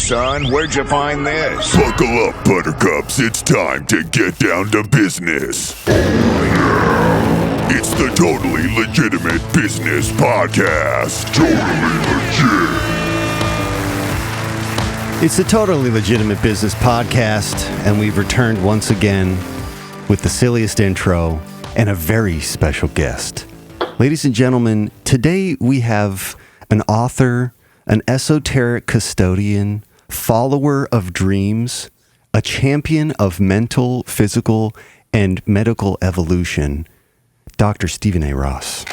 son. Where'd you find this? Buckle up, buttercups. It's time to get down to business. It's the Totally Legitimate Business Podcast. Totally legit. It's the Totally Legitimate Business Podcast, and we've returned once again with the silliest intro and a very special guest. Ladies and gentlemen, today we have an author, an esoteric custodian, follower of dreams, a champion of mental, physical, and medical evolution, Dr. Stephen A. Ross.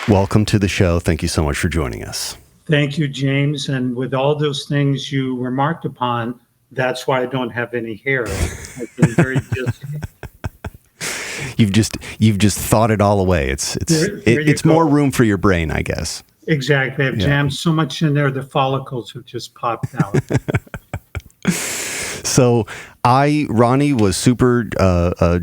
Welcome to the show. Thank you so much for joining us. Thank you, James. And with all those things you remarked upon, that's why I don't have any hair. I've been very busy. You've just thought it all away. It's more room for your brain, I guess. Exactly. I've jammed so much in there, the follicles have just popped out. So Ronnie was super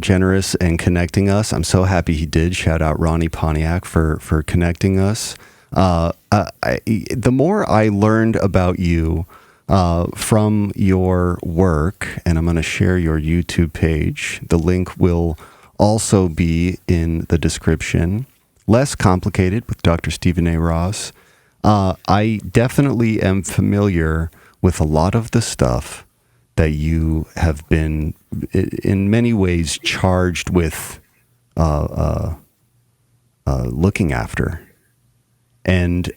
generous in connecting us. I'm so happy he did. Shout out Ronnie Pontiac for connecting us. The more I learned about you from your work, and I'm going to share your YouTube page. The link will also be in the description. Less complicated with Dr. Stephen A. Ross. I definitely am familiar with a lot of the stuff that you have been, in many ways, charged with looking after. And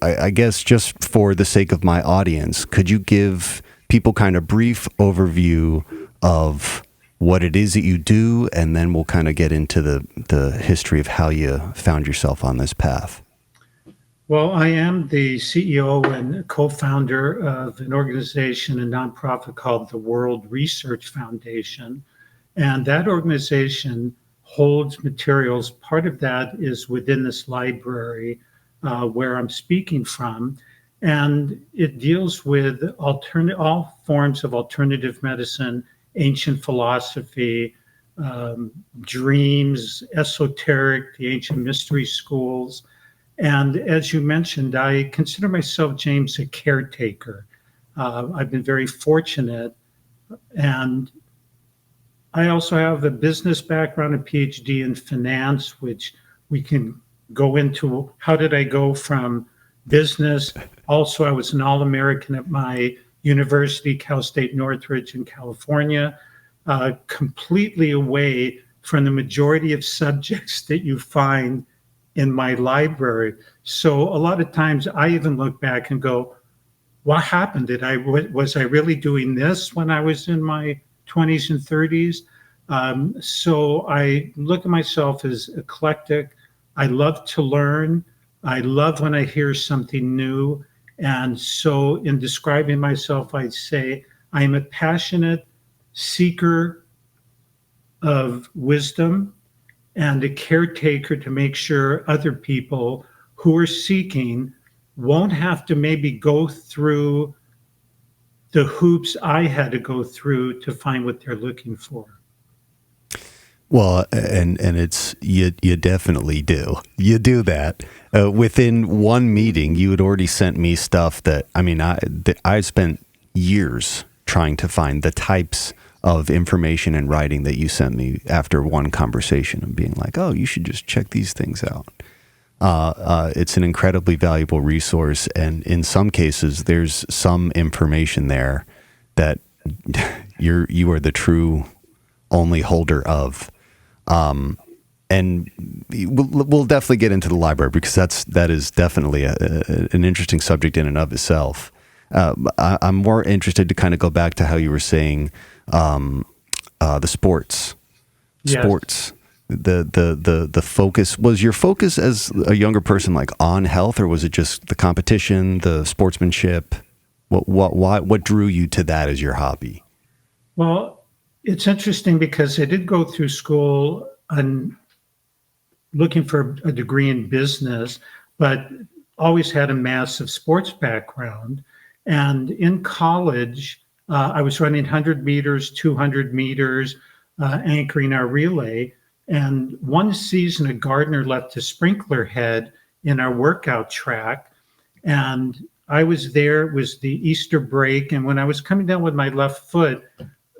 I guess just for the sake of my audience, could you give people kind of brief overview of what it is that you do, and then we'll kind of get into the history of how you found yourself on this path? Well, I am the CEO and co-founder of an organization, a nonprofit called the World Research Foundation. And that organization holds materials. Part of that is within this library where I'm speaking from. And it deals with all forms of alternative medicine, ancient philosophy, dreams, esoteric, the ancient mystery schools. And as you mentioned, I consider myself, James, a caretaker. I've been very fortunate. And I also have a business background, a PhD in finance, which we can go into. How did I go from business? Also, I was an All-American at my university, Cal State Northridge in California, completely away from the majority of subjects that you find in my library. So a lot of times I even look back and go, what happened? Was I really doing this when I was in my 20s and 30s? So I look at myself as eclectic. I love to learn. I love when I hear something new. And so in describing myself, I'd say I am a passionate seeker of wisdom and a caretaker to make sure other people who are seeking won't have to maybe go through the hoops I had to go through to find what they're looking for. Well, and it's you definitely do. You do that. Within one meeting, you had already sent me stuff that, I spent years trying to find the types of information and writing that you sent me after one conversation and being like, oh, you should just check these things out. It's an incredibly valuable resource. And in some cases, there's some information there that you are the true only holder of. And we'll definitely get into the library because that is definitely an interesting subject in and of itself. I'm more interested to kind of go back to how you were saying the sports. Yes. Sports. The focus, was your focus as a younger person like on health, or was it just the competition, the sportsmanship? What drew you to that as your hobby? Well, it's interesting because I did go through school and looking for a degree in business, but always had a massive sports background. And in college, I was running 100 meters, 200 meters, anchoring our relay. And one season, a gardener left a sprinkler head in our workout track. And I was there, it was the Easter break. And when I was coming down with my left foot,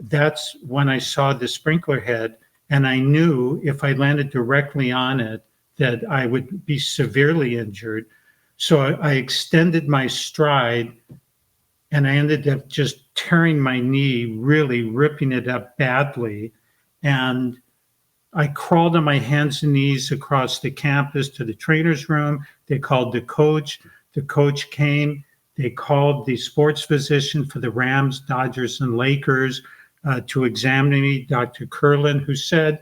that's when I saw the sprinkler head. And I knew if I landed directly on it, that I would be severely injured. So I extended my stride, and I ended up just tearing my knee, really ripping it up badly. And I crawled on my hands and knees across the campus to the trainer's room. They called the coach. The coach came. They called the sports physician for the Rams, Dodgers, and Lakers to examine me, Dr. Curlin, who said,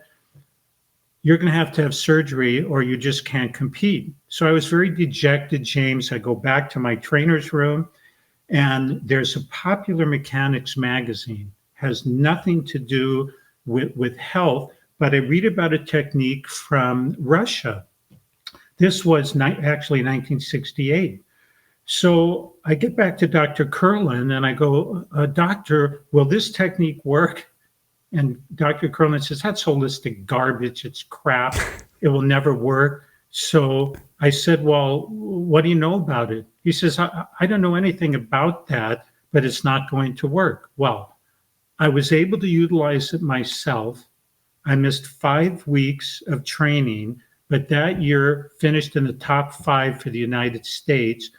"You're going to have surgery or you just can't compete." So I was very dejected, James. I go back to my trainer's room, and there's a Popular Mechanics magazine, has nothing to do with health, but I read about a technique from Russia. This was actually 1968. So I get back to Dr. Curlin and I go, "Doctor, will this technique work?" And Dr. Curlin says, "That's holistic garbage. It's crap. It will never work." So I said, "Well, what do you know about it?" He says, I don't know anything about that, but it's not going to work." Well, I was able to utilize it myself. I missed 5 weeks of training, but that year finished in the top 5 for the United States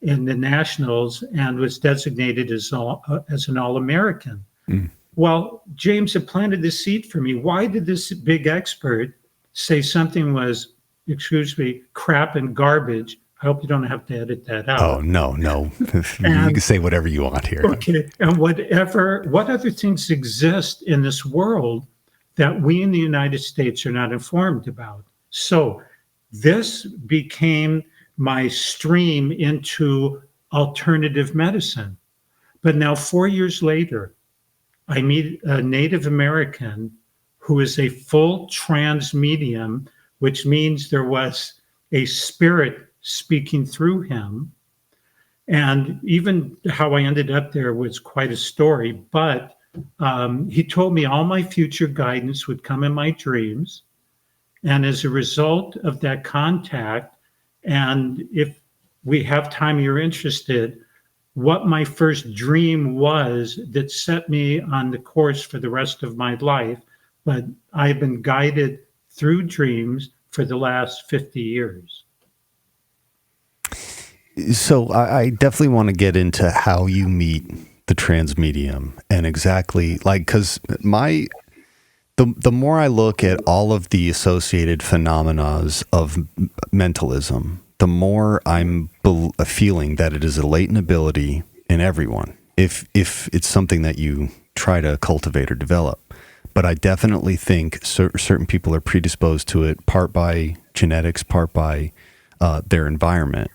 in the nationals and was designated as an All-American. Mm. Well, James had planted the seed for me. Why did this big expert say something was, excuse me, crap and garbage? I hope you don't have to edit that out. Oh, no. You can say whatever you want here. Okay. And what other things exist in this world that we in the United States are not informed about? So this became my stream into alternative medicine. But now 4 years later, I meet a Native American who is a full transmedium, which means there was a spirit speaking through him. And even how I ended up there was quite a story, but he told me all my future guidance would come in my dreams. And as a result of that contact, and if we have time, you're interested, what my first dream was that set me on the course for the rest of my life. But I've been guided through dreams for the last 50 years. So I definitely want to get into how you meet the transmedium and exactly like, because the more I look at all of the associated phenomena of mentalism, the more I'm feeling that it is a latent ability in everyone, if it's something that you try to cultivate or develop. But I definitely think certain people are predisposed to it, part by genetics, part by their environment.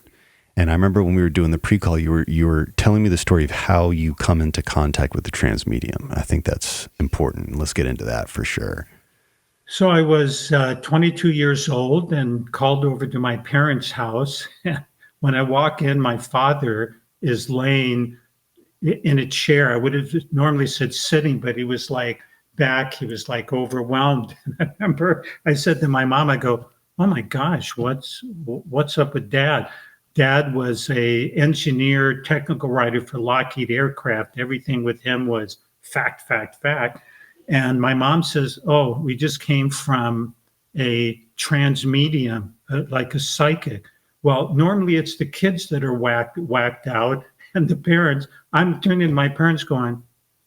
And I remember when we were doing the pre-call, you were telling me the story of how you come into contact with the transmedium. I think that's important. Let's get into that for sure. So I was 22 years old and called over to my parents' house. When I walk in, my father is laying in a chair. I would have normally said sitting, but he was like back. He was like overwhelmed. I remember I said to my mom, I go, "Oh my gosh, what's up with Dad?" Dad was a engineer, technical writer for Lockheed Aircraft. Everything with him was fact. And my mom says, "Oh, we just came from a transmedium, like a psychic." Well, normally it's the kids that are whacked out, and the parents. I'm turning to my parents, going,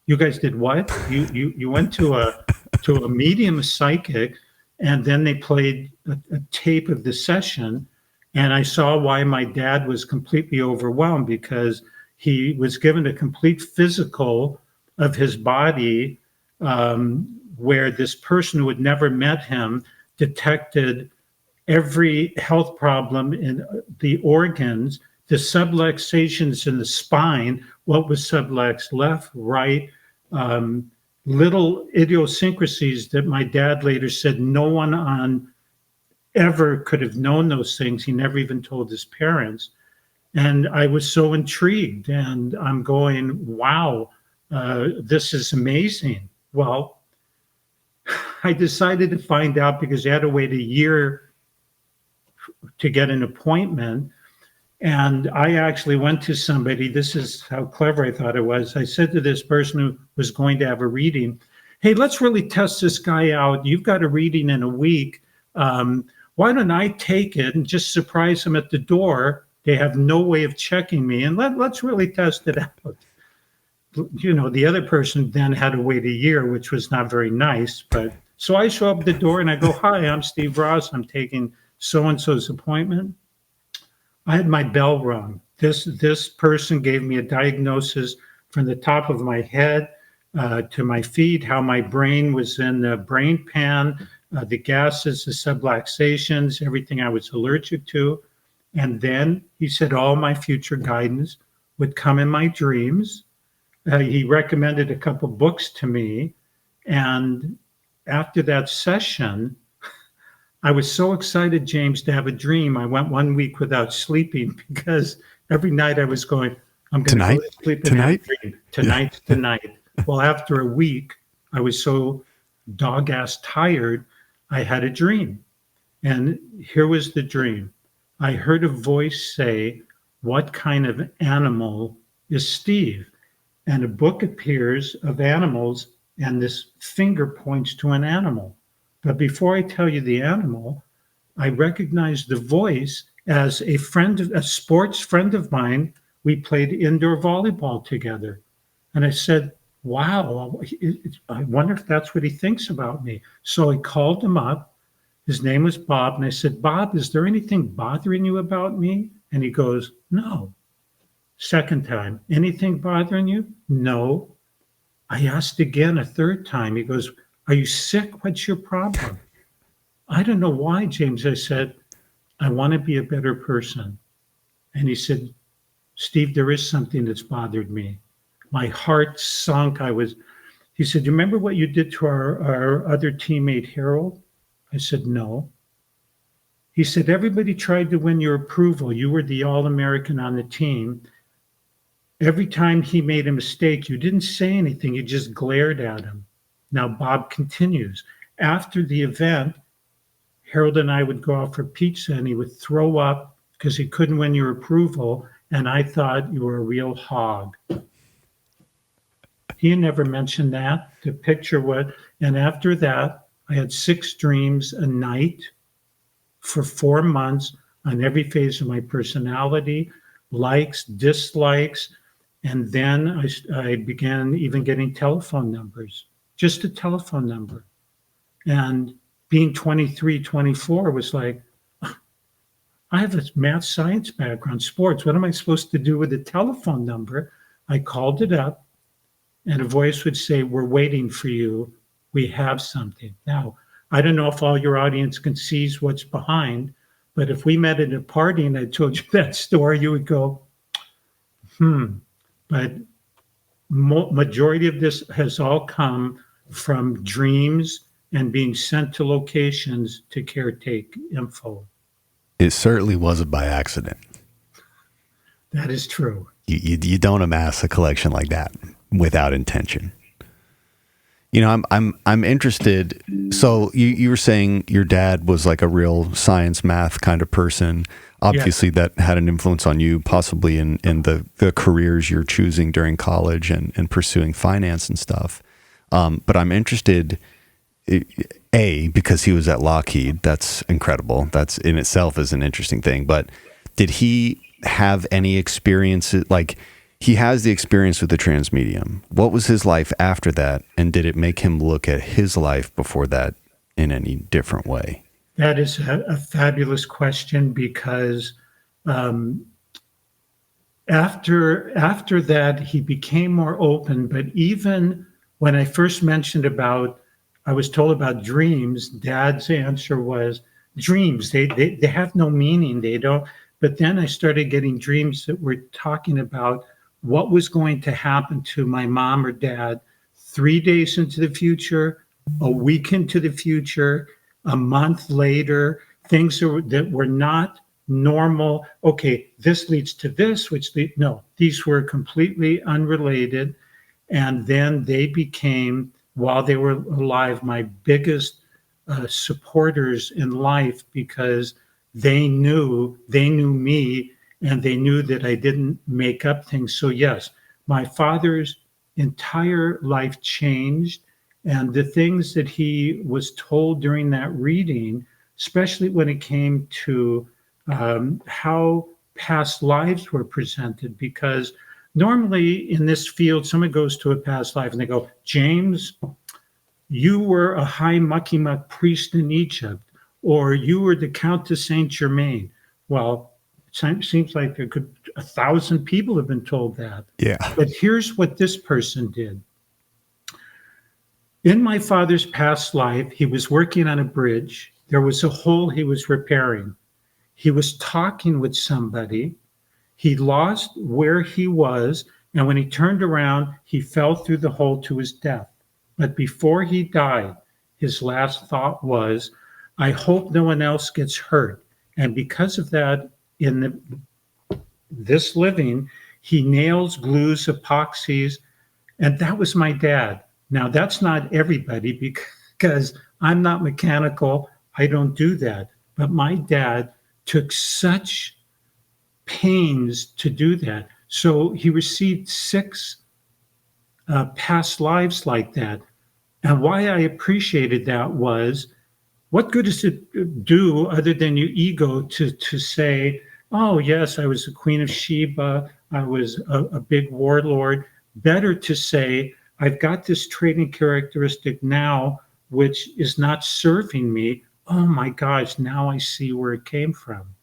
"You guys did what? You went to a medium, a psychic, and then they played a tape of the session." And I saw why my dad was completely overwhelmed, because he was given a complete physical of his body, where this person who had never met him detected every health problem in the organs, the subluxations in the spine, what was subluxed, left, right, little idiosyncrasies that my dad later said no one on ever could have known those things. He never even told his parents. And I was so intrigued, and I'm going, wow, this is amazing. Well, I decided to find out, because I had to wait a year to get an appointment. And I actually went to somebody. This is how clever I thought it was. I said to this person who was going to have a reading, hey, let's really test this guy out. You've got a reading in a week. Why don't I take it and just surprise him at the door? They have no way of checking me, and let's really test it out. You know, the other person then had to wait a year, which was not very nice. But so I show up at the door and I go, hi, I'm Steve Ross. I'm taking so-and-so's appointment. I had my bell rung. This person gave me a diagnosis from the top of my head to my feet, how my brain was in the brain pan, the gases, the subluxations, everything I was allergic to. And then he said all my future guidance would come in my dreams. He recommended a couple books to me. And after that session, I was so excited, James, to have a dream. I went 1 week without sleeping because every night I was going, I'm going to go to sleep and have a dream. Tonight. Well, after a week, I was so dog-ass tired, I had a dream. And here was the dream. I heard a voice say, what kind of animal is Steve? And a book appears of animals, and this finger points to an animal. But before I tell you the animal, I recognized the voice as a friend, a sports friend of mine. We played indoor volleyball together. And I said, wow, I wonder if that's what he thinks about me. So I called him up. His name was Bob. And I said, Bob, is there anything bothering you about me? And he goes, no. Second time, anything bothering you? No. I asked again a third time. He goes, are you sick? What's your problem? I don't know why, James. I said, I want to be a better person. And he said, Steve, there is something that's bothered me. My heart sunk. He said, you remember what you did to our other teammate, Harold? I said, no. He said, everybody tried to win your approval. You were the All-American on the team. Every time he made a mistake, you didn't say anything. You just glared at him. Now, Bob continues. After the event, Harold and I would go out for pizza and he would throw up because he couldn't win your approval. And I thought you were a real hog. He never mentioned that to picture what. And after that, I had 6 dreams a night for 4 months on every phase of my personality, likes, dislikes. And then I began even getting telephone numbers, just a telephone number. And being 23, 24 was like, I have a math science background, sports. What am I supposed to do with a telephone number? I called it up and a voice would say, we're waiting for you. We have something. Now, I don't know if all your audience can see what's behind, but if we met at a party and I told you that story, you would go, But majority of this has all come from dreams and being sent to locations to caretake info. It certainly wasn't by accident. That is true. You don't amass a collection like that without intention. You know, I'm interested. So you were saying your dad was like a real science, math kind of person. Obviously, that had an influence on you, possibly in the careers you're choosing during college and pursuing finance and stuff. But I'm interested, because he was at Lockheed. That's incredible. That's in itself is an interesting thing. But did he have any experiences? Like, he has the experience with the Transmedium. What was his life after that? And did it make him look at his life before that in any different way? That is a fabulous question because after that, he became more open. But even when I first mentioned I was told about dreams, Dad's answer was dreams. They have no meaning. They don't. But then I started getting dreams that were talking about what was going to happen to my mom or dad 3 days into the future, a week into the future, a month later, things that were not normal. Okay, this leads to this, no, these were completely unrelated. And then they became, while they were alive, my biggest supporters in life because they knew me and they knew that I didn't make up things. So yes, my father's entire life changed, and the things that he was told during that reading, especially when it came to how past lives were presented, because normally in this field, someone goes to a past life and they go, James, you were a high mucky muck priest in Egypt, or you were the Count de Saint Germain. Well, it seems like 1,000 people have been told that. Yeah. But here's what this person did. In my father's past life, he was working on a bridge. There was a hole he was repairing. He was talking with somebody. He lost where he was, and when he turned around, he fell through the hole to his death. But before he died, his last thought was, I hope no one else gets hurt. And because of that, in this living, he nails, glues, epoxies, and that was my dad. Now, that's not everybody, because I'm not mechanical. I don't do that. But my dad took such pains to do that. So he received 6 past lives like that. And why I appreciated that was, what good does it do other than your ego to say, oh, yes, I was the Queen of Sheba, I was a big warlord. Better to say, I've got this trait and characteristic now, which is not serving me. Oh my gosh, now I see where it came from.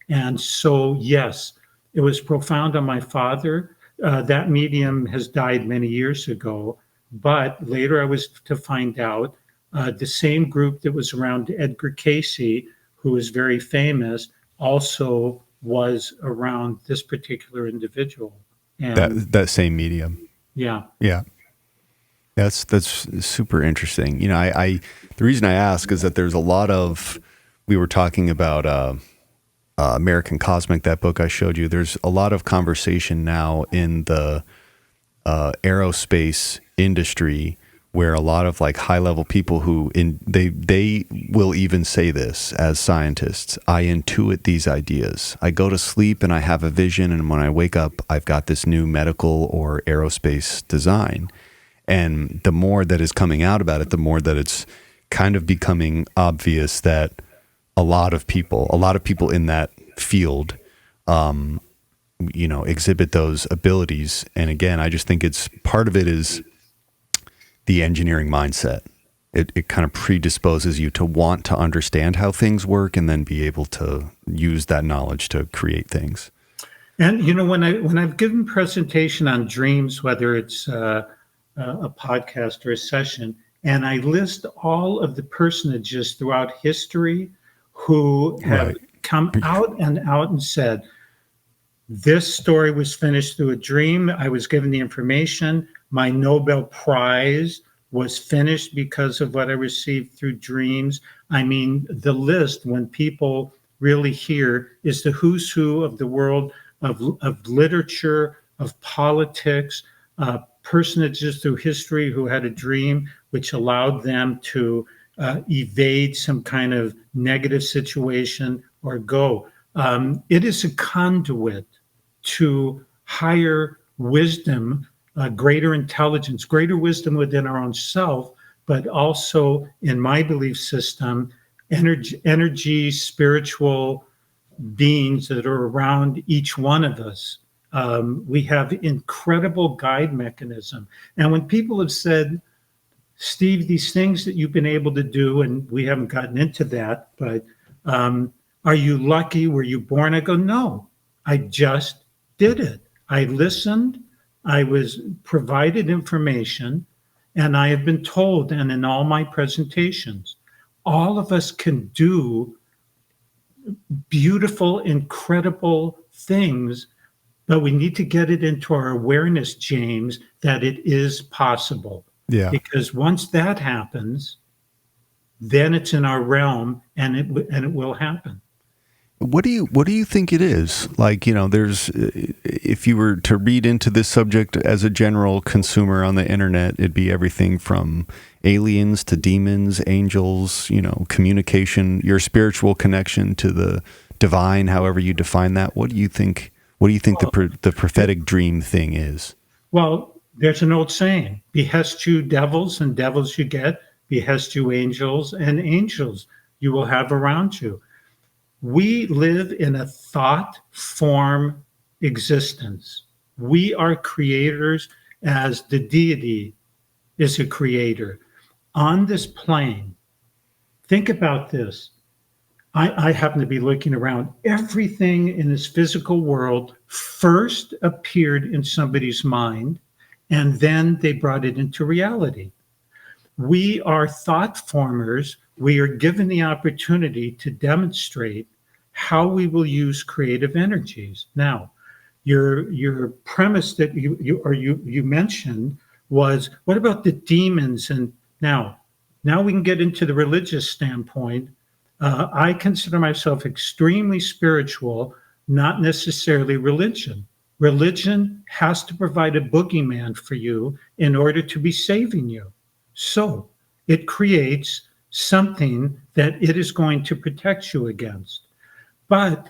And so, yes, it was profound on my father. That medium has died many years ago, but later I was to find out the same group that was around Edgar Cayce, who was very famous, also was around this particular individual. And That same medium. yeah. Yeah. That's super interesting. You know, I the reason I ask is that there's a lot of, we were talking about American Cosmic, that book I showed you. There's a lot of conversation now in the aerospace industry where a lot of like high level people who they will even say this as scientists, I intuit these ideas. I go to sleep and I have a vision, and when I wake up, I've got this new medical or aerospace design. And the more that is coming out about it, the more that it's kind of becoming obvious that a lot of people in that field, exhibit those abilities. And again, I just think it's part of it is the engineering mindset. It kind of predisposes you to want to understand how things work and then be able to use that knowledge to create things. And when I've given presentation on dreams, whether it's a podcast or a session, and I list all of the personages throughout history who have come out and said, this story was finished through a dream. I was given the information. My Nobel Prize was finished because of what I received through dreams. I mean, the list, when people really hear, is the who's who of the world of literature, of politics, personages through history who had a dream which allowed them to evade some kind of negative situation or go. It is a conduit to higher wisdom, greater intelligence, greater wisdom within our own self, but also, in my belief system, energy, spiritual beings that are around each one of us. We have incredible guide mechanism. And when people have said, Steve, these things that you've been able to do, and we haven't gotten into that, but are you lucky? Were you born? I go, no, I just did it. I listened. I was provided information, and I have been told, and in all my presentations, all of us can do beautiful, incredible things, but we need to get it into our awareness, James, that it is possible. Yeah. Because once that happens, then it's in our realm, and it will happen. What do you think it is? Like, there's, if you were to read into this subject as a general consumer on the internet, it'd be everything from aliens to demons, angels, communication, your spiritual connection to divine, however you define that. What do you think? What do you think the prophetic dream thing is? Well, there's an old saying: behest you devils, and devils you get; behest you angels, and angels you will have around you. We live in a thought form existence. We are creators as the deity is a creator on this plane. Think about this. I happen to be looking around. Everything in this physical world first appeared in somebody's mind, and then they brought it into reality. We are thought formers. We are given the opportunity to demonstrate how we will use creative energies. Now, your premise that you mentioned was, what about the demons? And now we can get into the religious standpoint. I consider myself extremely spiritual, not necessarily religion. Religion has to provide a boogeyman for you in order to be saving you. So it creates something that it is going to protect you against. But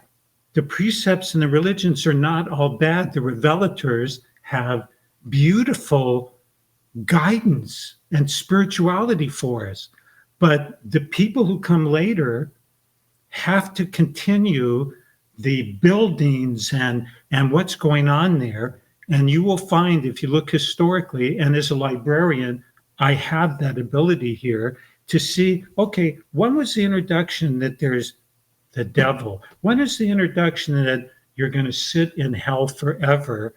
the precepts and the religions are not all bad. The revelators have beautiful guidance and spirituality for us. But the people who come later have to continue the buildings and what's going on there. And you will find, if you look historically, and as a librarian, I have that ability here to see, okay, when was the introduction that there's the devil? When is the introduction that you're going to sit in hell forever?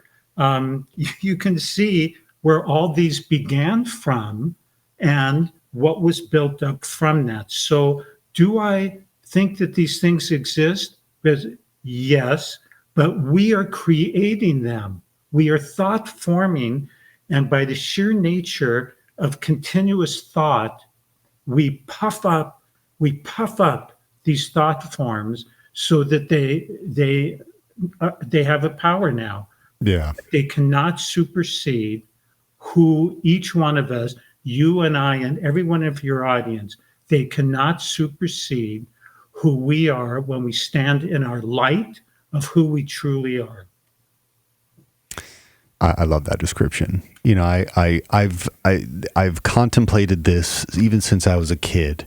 You can see where all these began from and what was built up from that. So do I think that these things exist? Yes, but we are creating them. We are thought forming, and by the sheer nature of continuous thought, we puff up these thought forms so that they have a power now. Yeah. They cannot supersede who each one of us, you and I and every one of your audience, they cannot supersede who we are when we stand in our light of who we truly are. I love that description. You know, I've contemplated this even since I was a kid,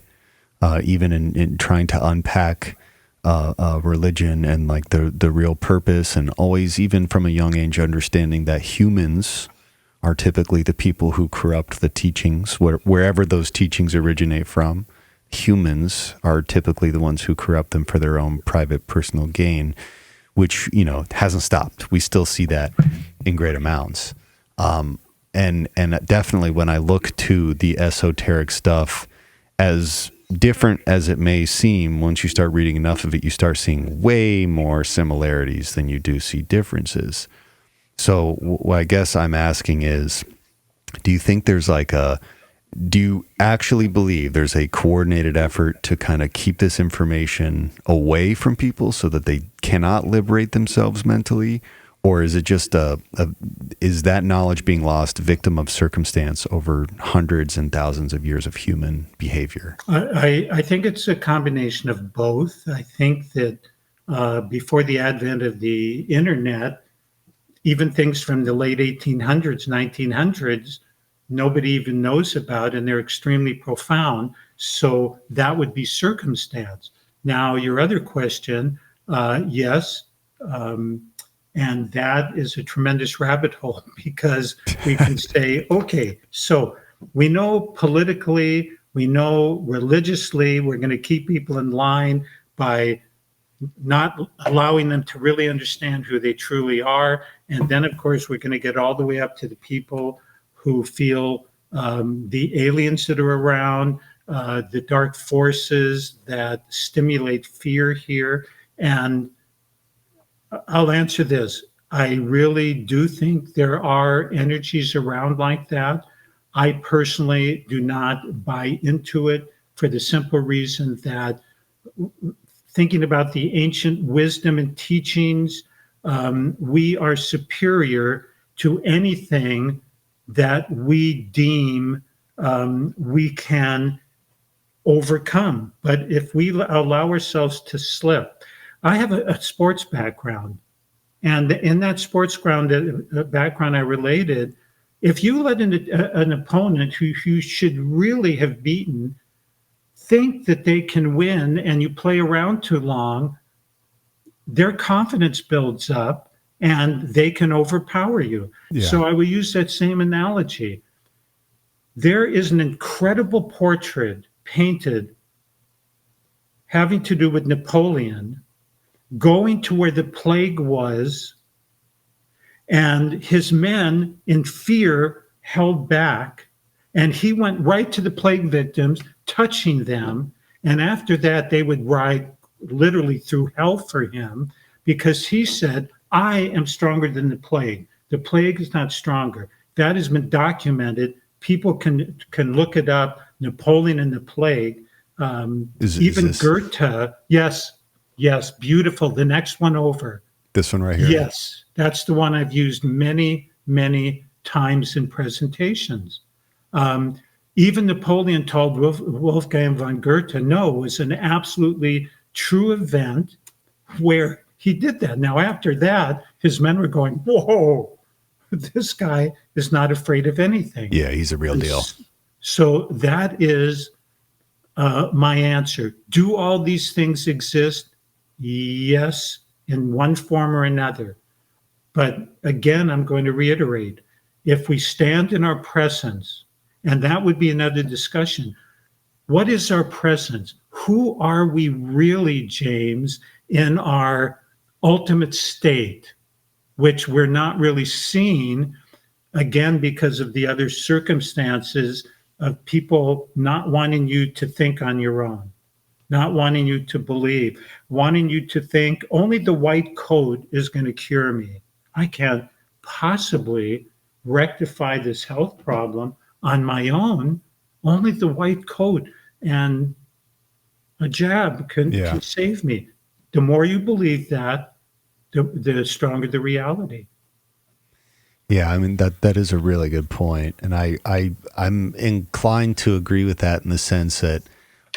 even in trying to unpack religion and like the real purpose, and always, even from a young age, understanding that humans are typically the people who corrupt the teachings, wherever those teachings originate from. Humans are typically the ones who corrupt them for their own private personal gain, which, you know, hasn't stopped. We still see that in great amounts. And definitely when I look to the esoteric stuff, as different as it may seem, once you start reading enough of it, you start seeing way more similarities than you do see differences. So what I guess I'm asking is, do you think there's do you actually believe there's a coordinated effort to kind of keep this information away from people so that they cannot liberate themselves mentally? Or is it just is that knowledge being lost victim of circumstance over hundreds and thousands of years of human behavior? I think it's a combination of both. I think that before the advent of the internet, even things from the late 1800s, 1900s, nobody even knows about, and they're extremely profound. So that would be circumstance. Now, your other question, yes, and that is a tremendous rabbit hole, because we can say, okay, so we know politically, we know religiously, we're going to keep people in line by not allowing them to really understand who they truly are. And then, of course, we're going to get all the way up to the people who feel the aliens that are around, the dark forces that stimulate fear here. And I'll answer this. I really do think there are energies around like that. I personally do not buy into it for the simple reason that, thinking about the ancient wisdom and teachings, we are superior to anything that we deem we can overcome. But if we allow ourselves to slip, I have a sports background. And in that sports background I related, if you let an opponent who you should really have beaten think that they can win and you play around too long, their confidence builds up and they can overpower you. Yeah. So I will use that same analogy. There is an incredible portrait painted having to do with Napoleon going to where the plague was, and his men in fear held back, and he went right to the plague victims, touching them. And after that, they would ride literally through hell for him, because he said, I am stronger than the plague. The plague is not stronger. That has been documented. People can look it up, Napoleon and the plague. Even Goethe, yes, beautiful. The next one over. This one right here? Yes, that's the one I've used many, many times in presentations. Even Napoleon told Wolfgang von Goethe, no, it was an absolutely true event where he did that. Now, after that, his men were going, whoa, this guy is not afraid of anything. Yeah, he's a real deal. So that is my answer. Do all these things exist? Yes, in one form or another. But again, I'm going to reiterate, if we stand in our presence, and that would be another discussion, what is our presence? Who are we really, James, in our ultimate state, which we're not really seeing, again, because of the other circumstances of people not wanting you to think on your own, not wanting you to believe, wanting you to think only the white coat is going to cure me. I can't possibly rectify this health problem on my own. Only the white coat and a jab can save me. The more you believe that, the stronger the reality. Yeah, I mean that is a really good point, and I'm inclined to agree with that in the sense that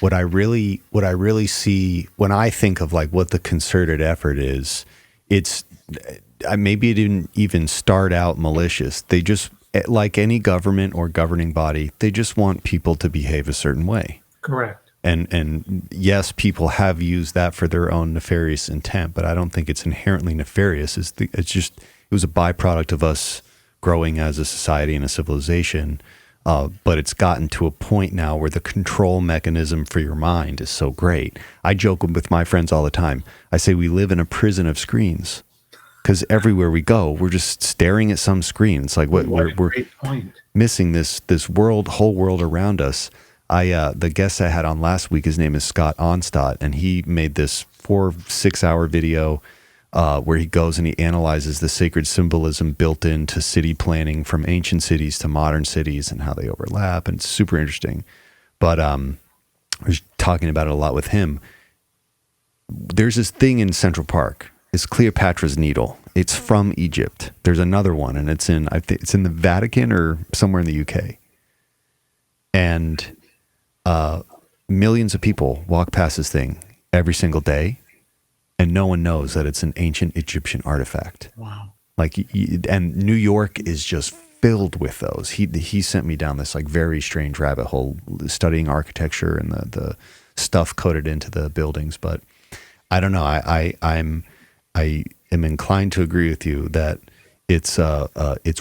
what I really see when I think of like what the concerted effort is, it's maybe it didn't even start out malicious. They just, like any government or governing body, they just want people to behave a certain way. Correct. And yes, people have used that for their own nefarious intent, but I don't think it's inherently nefarious. It was a byproduct of us growing as a society and a civilization. But it's gotten to a point now where the control mechanism for your mind is so great. I joke with my friends all the time. I say we live in a prison of screens, because everywhere we go, we're just staring at some screen. It's like we're missing this whole world around us. The guest I had on last week, his name is Scott Onstott, and he made this 4-6 hour video where he goes and he analyzes the sacred symbolism built into city planning from ancient cities to modern cities and how they overlap. And it's super interesting. But I was talking about it a lot with him. There's this thing in Central Park. It's Cleopatra's Needle. It's from Egypt. There's another one, and it's in the Vatican or somewhere in the UK. And millions of people walk past this thing every single day, and no one knows that it's an ancient Egyptian artifact. Wow. And New York is just filled with those. He sent me down this like very strange rabbit hole studying architecture and the stuff coded into the buildings. But I don't know. I am inclined to agree with you that it's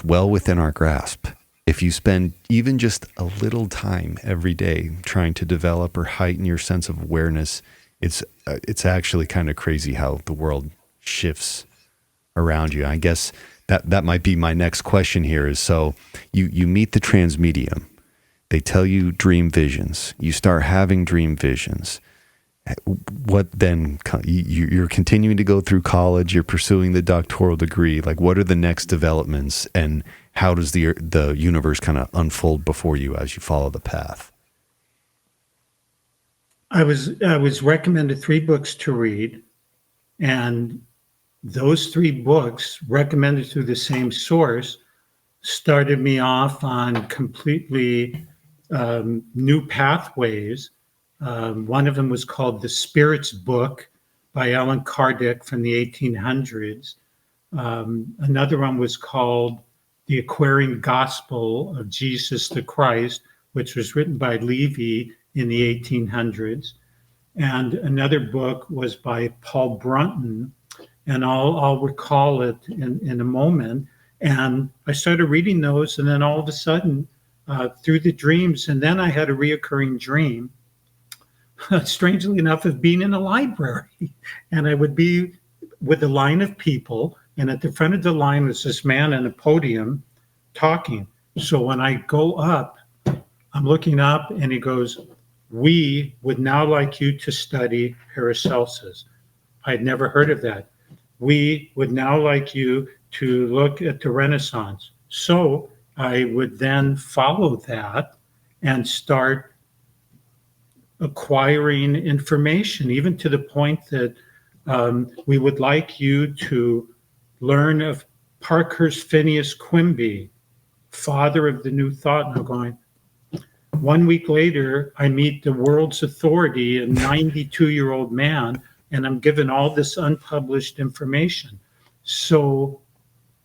well within our grasp. If you spend even just a little time every day trying to develop or heighten your sense of awareness, it's actually kind of crazy how the world shifts around you. I guess that might be my next question here is, so you meet the Transmedium. They tell you dream visions. You start having dream visions. What then? You're continuing to go through college. You're pursuing the doctoral degree. Like, what are the next developments, and how does the universe kind of unfold before you as you follow the path? I was recommended 3 books to read, and those 3 books, recommended through the same source, started me off on completely new pathways. One of them was called The Spirit's Book by Allan Kardec from the 1800s. Another one was called The Acquiring Gospel of Jesus the Christ, which was written by Levy in the 1800s. And another book was by Paul Brunton, and I'll recall it in a moment. And I started reading those, and then all of a sudden, through the dreams, and then I had a reoccurring dream, strangely enough, of being in a library. And I would be with a line of people, and at the front of the line was this man on a podium talking. So when I go up, I'm looking up, and he goes, "We would now like you to study Paracelsus." I'd never heard of that. "We would now like you to look at the Renaissance." So I would then follow that and start acquiring information, even to the point that we would like you to learn of Parkhurst Phineas Quimby, father of the New Thought. And I'm going, 1 week later, I meet the world's authority, a 92-year-old man, and I'm given all this unpublished information. So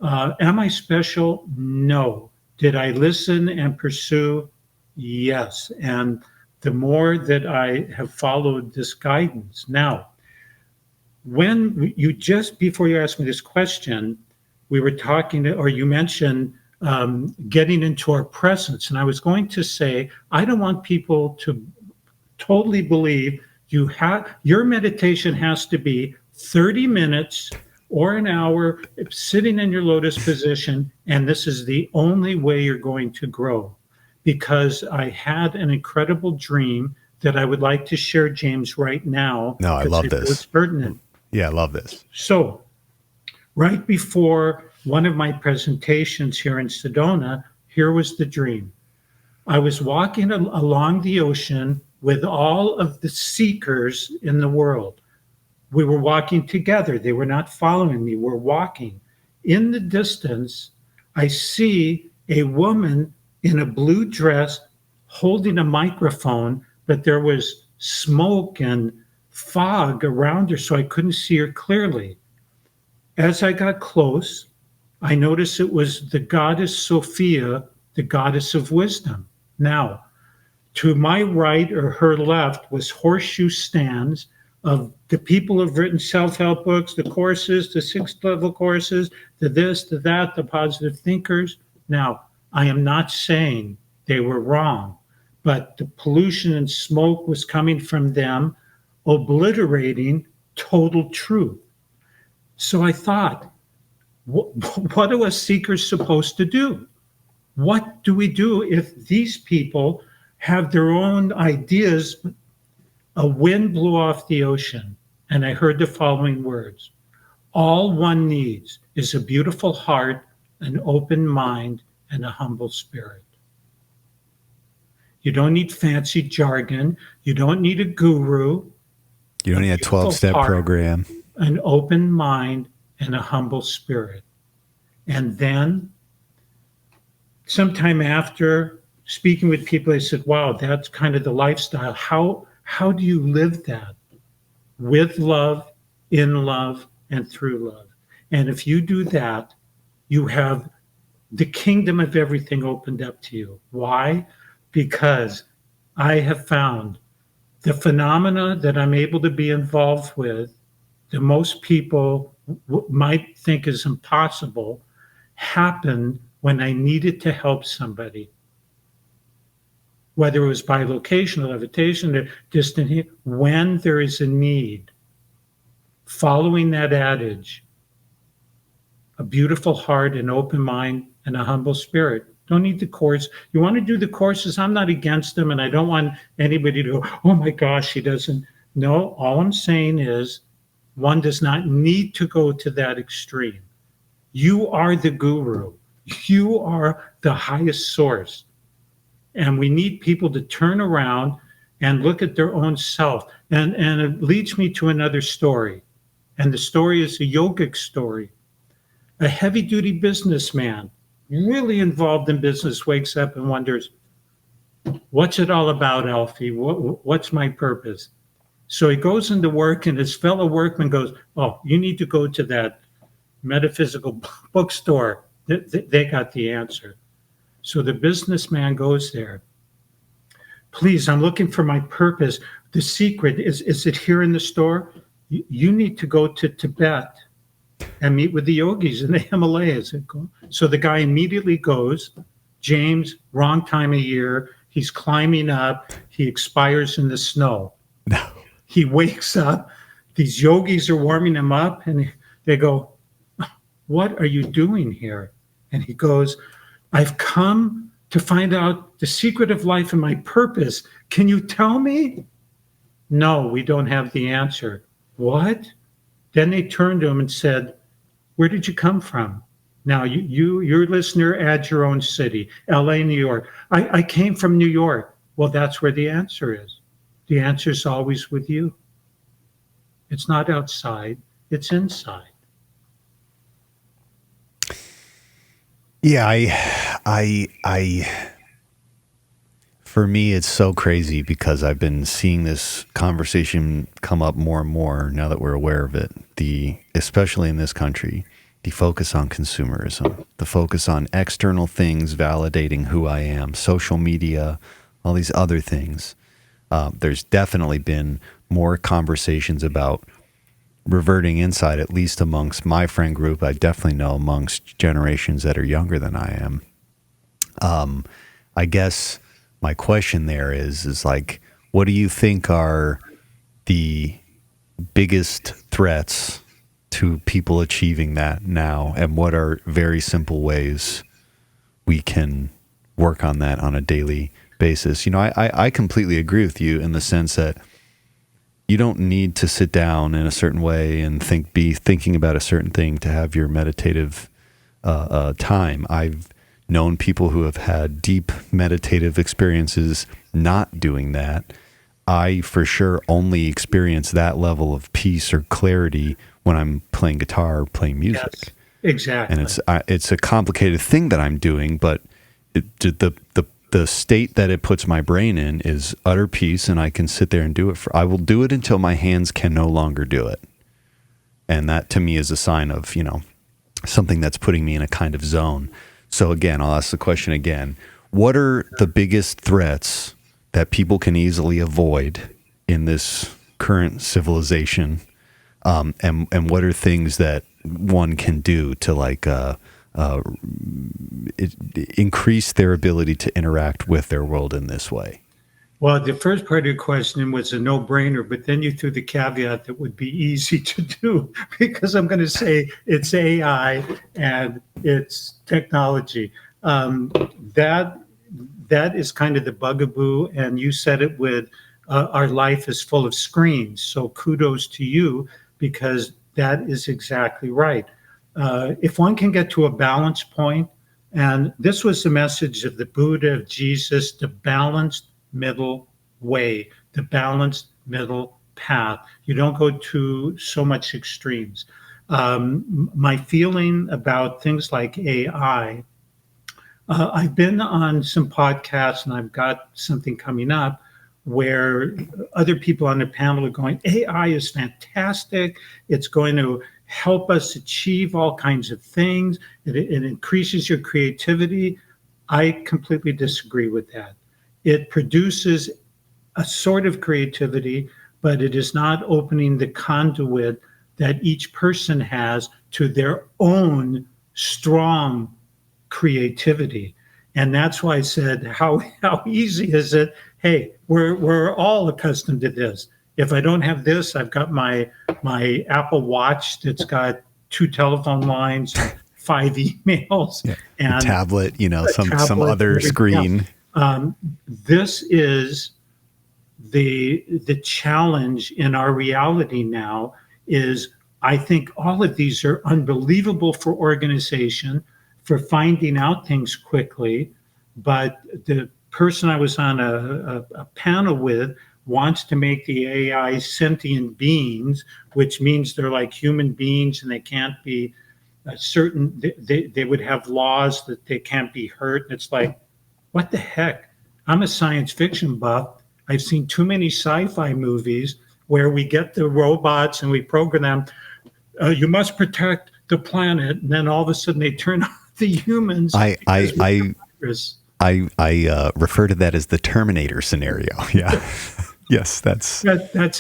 am I special? No. Did I listen and pursue? Yes. And the more that I have followed this guidance. Now, when you just before you asked me this question, we were talking, or you mentioned getting into our presence. And I was going to say, I don't want people to totally believe your meditation has to be 30 minutes or an hour sitting in your lotus position, and this is the only way you're going to grow. Because I had an incredible dream that I would like to share, James, right now. No, I love this. It's pertinent. Yeah, I love this. So, right before one of my presentations here in Sedona, here was the dream. I was walking along the ocean with all of the seekers in the world. We were walking together. They were not following me. We're walking. In the distance, I see a woman in a blue dress holding a microphone, but there was smoke and fog around her, so I couldn't see her clearly. As I got close, I noticed it was the goddess Sophia, the goddess of wisdom. Now, to my right or her left was horseshoe stands of the people who've written self-help books, the courses, the 6th level courses, the this, the that, the positive thinkers. Now, I am not saying they were wrong, but the pollution and smoke was coming from them, obliterating total truth. So I thought, what are us seekers supposed to do? What do we do if these people have their own ideas? A wind blew off the ocean, and I heard the following words: all one needs is a beautiful heart, an open mind, and a humble spirit. You don't need fancy jargon. You don't need a guru. You don't need a 12-step program. An open mind and a humble spirit. And then sometime after speaking with people, I said, wow, that's kind of the lifestyle. How do you live that? With love, in love, and through love. And if you do that, you have the kingdom of everything opened up to you. Why? Because I have found the phenomena that I'm able to be involved with, that most people might think is impossible, happen when I needed to help somebody. Whether it was by location or levitation or distant here, when there is a need, following that adage, a beautiful heart, an open mind, and a humble spirit. Don't need the course. You want to do the courses? I'm not against them, and I don't want anybody to go, oh my gosh, she doesn't. No, all I'm saying is one does not need to go to that extreme. You are the guru. You are the highest source. And we need people to turn around and look at their own self. And it leads me to another story. And the story is a yogic story. A heavy-duty businessman, really involved in business, wakes up and wonders, what's it all about, Alfie? What's my purpose? So he goes into work, and his fellow workman goes, "Oh, you need to go to that metaphysical bookstore. They got the answer." So the businessman goes there. "Please, I'm looking for my purpose. The secret, is it here in the store? You need to go to Tibet and meet with the yogis in the Himalayas." So the guy immediately goes. James, wrong time of year. He's climbing up. He expires in the snow. No. He wakes up. These yogis are warming him up, and they go, "What are you doing here?" And he goes, "I've come to find out the secret of life and my purpose. Can you tell me?" "No, we don't have the answer." "What?" Then they turned to him and said, "Where did you come from?" Now, your listener, add your own city, LA, New York. I came from New York." Well, that's where the answer is. The answer is always with you. It's not outside, it's inside. Yeah, for me, it's so crazy because I've been seeing this conversation come up more and more now that we're aware of it. Especially in this country, the focus on consumerism, the focus on external things validating who I am, social media, all these other things. There's definitely been more conversations about reverting inside, at least amongst my friend group. I definitely know amongst generations that are younger than I am. I guess my question there is like, what do you think are the biggest threats to people achieving that now? And what are very simple ways we can work on that on a daily basis? You know, I completely agree with you in the sense that you don't need to sit down in a certain way and be thinking about a certain thing to have your meditative time. I've known people who have had deep meditative experiences not doing that. I for sure only experience that level of peace or clarity when I'm playing guitar or playing music. Yes, exactly. And it's a complicated thing that I'm doing, but the state that it puts my brain in is utter peace, and I can sit there and do it. I will do it until my hands can no longer do it. And that to me is a sign of, something that's putting me in a kind of zone. So again, I'll ask the question again. What are the biggest threats that people can easily avoid in this current civilization? And what are things that one can do to increase their ability to interact with their world in this way? Well, the first part of your question was a no-brainer, but then you threw the caveat that would be easy to do, because I'm going to say it's AI and it's technology. That is kind of the bugaboo, and you said it with our life is full of screens. So kudos to you, because that is exactly right. If one can get to a balance point, and this was the message of the Buddha, of Jesus, the balanced middle way, the balanced middle path. You don't go to so much extremes. My feeling about things like AI, I've been on some podcasts, and I've got something coming up where other people on the panel are going, AI is fantastic. It's going to help us achieve all kinds of things. It increases your creativity. I completely disagree with that. It produces a sort of creativity, but it is not opening the conduit that each person has to their own strong creativity. And that's why I said, how easy is it? Hey, we're all accustomed to this. If I don't have this, I've got my Apple Watch that's got 2 telephone lines, 5 emails, and a tablet, some other screen. This is the challenge in our reality now. Is I think all of these are unbelievable for organization, for finding out things quickly, but the person I was on a panel with wants to make the AI sentient beings, which means they're like human beings and they can't be certain, they would have laws that they can't be hurt. And it's like, what the heck? I'm a science fiction buff. I've seen too many sci-fi movies where we get the robots and we program them, you must protect the planet, and then all of a sudden they turn off the humans. I refer to that as the Terminator scenario. Yeah. Yes, that's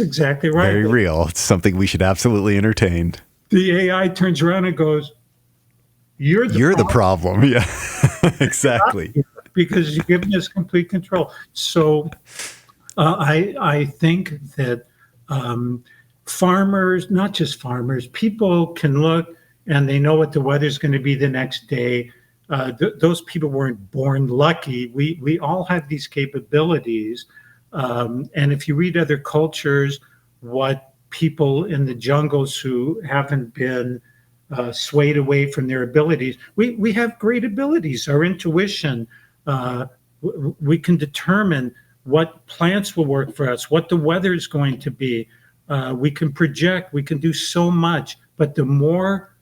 exactly right. Very real. It's something we should absolutely entertain. The AI turns around and goes, You're the problem. Yeah, exactly. Because you're giving us complete control. So I think that farmers, not just farmers, people can look and they know what the weather's going to be the next day. Those people weren't born lucky. We all have these capabilities. And if you read other cultures, what people in the jungles who haven't been swayed away from their abilities, we have great abilities. Our intuition, we can determine what plants will work for us, what the weather is going to be. We can project, we can do so much, but the more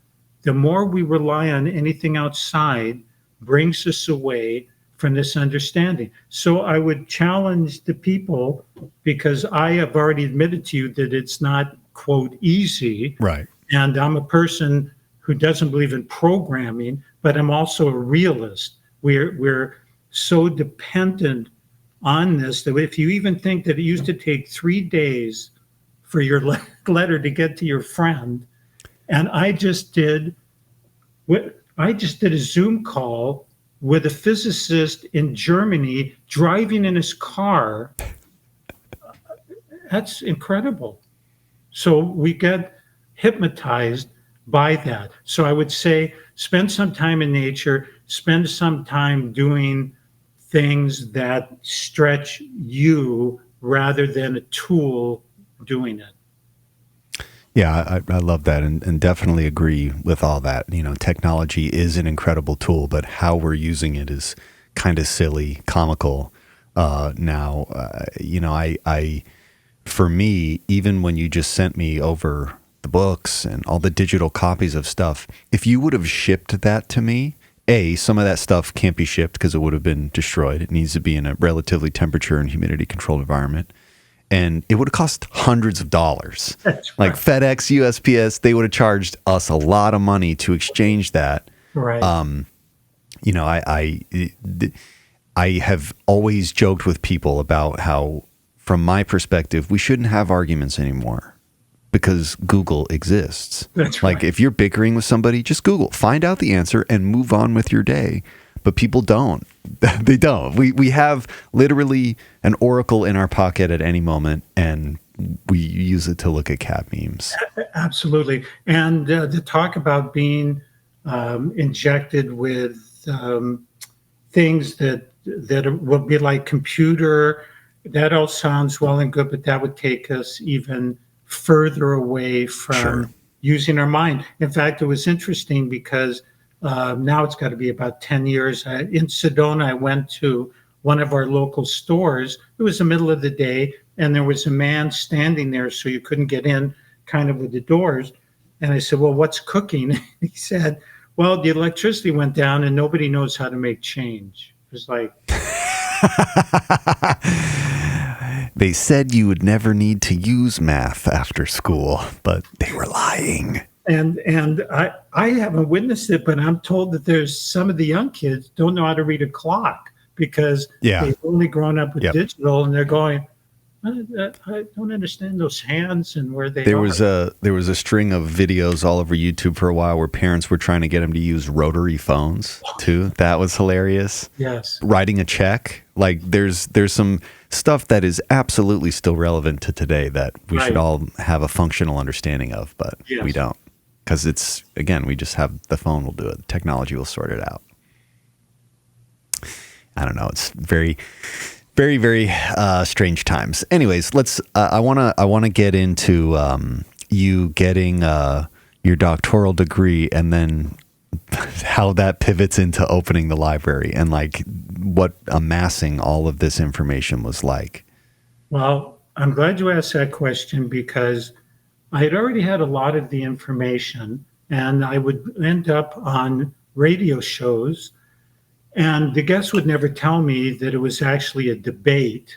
we rely on anything outside brings us away from this understanding. So I would challenge the people, because I have already admitted to you that it's not, quote, easy. Right. And I'm a person who doesn't believe in programming, but I'm also a realist. We're so dependent on this that if you even think that it used to take 3 days for your letter to get to your friend, and I just did a Zoom call with a physicist in Germany driving in his car. That's incredible. So we get hypnotized by that. So I would say spend some time in nature, spend some time doing things that stretch you rather than a tool doing it. Yeah, I love that, and definitely agree with all that. You know, technology is an incredible tool, but how we're using it is kind of silly, comical now. You know, I for me, even when you just sent me over the books and all the digital copies of stuff, if you would have shipped that to me, some of that stuff can't be shipped because it would have been destroyed. It needs to be in a relatively temperature and humidity controlled environment. And it would have cost hundreds of dollars. That's like right. FedEx, USPS, they would have charged us a lot of money to exchange that. Right. You know, I have always joked with people about how, from my perspective, we shouldn't have arguments anymore because Google exists. That's like right. if you're bickering with somebody, just Google, find out the answer and move on with your day. But people don't. They don't. We have literally an oracle in our pocket at any moment, and we use it to look at cat memes. Absolutely. And to talk about being injected with things that will be like computer, that all sounds well and good, but that would take us even further away from using our mind. In fact, it was interesting because now it's got to be about 10 years. In Sedona, I went to one of our local stores. It was the middle of the day, and there was a man standing there, so you couldn't get in kind of with the doors. And I said, well, what's cooking? He said, well, the electricity went down, and nobody knows how to make change. It was like... They said you would never need to use math after school, but they were lying. And I haven't witnessed it, but I'm told that there's some of the young kids don't know how to read a clock because they've only grown up with digital, and they're going, I don't understand those hands and where they are. There was a string of videos all over YouTube for a while where parents were trying to get them to use rotary phones too. That was hilarious. Yes. Writing a check. Like there's some stuff that is absolutely still relevant to today that we should all have a functional understanding of, but we don't. Because it's, again, we just have the phone will do it. Technology will sort it out. I don't know. It's very, very, very strange times. Anyways, let's. I wanna get into you getting your doctoral degree, and then how that pivots into opening the library, and like what amassing all of this information was like. Well, I'm glad you asked that question because I had already had a lot of the information, and I would end up on radio shows, and the guests would never tell me that it was actually a debate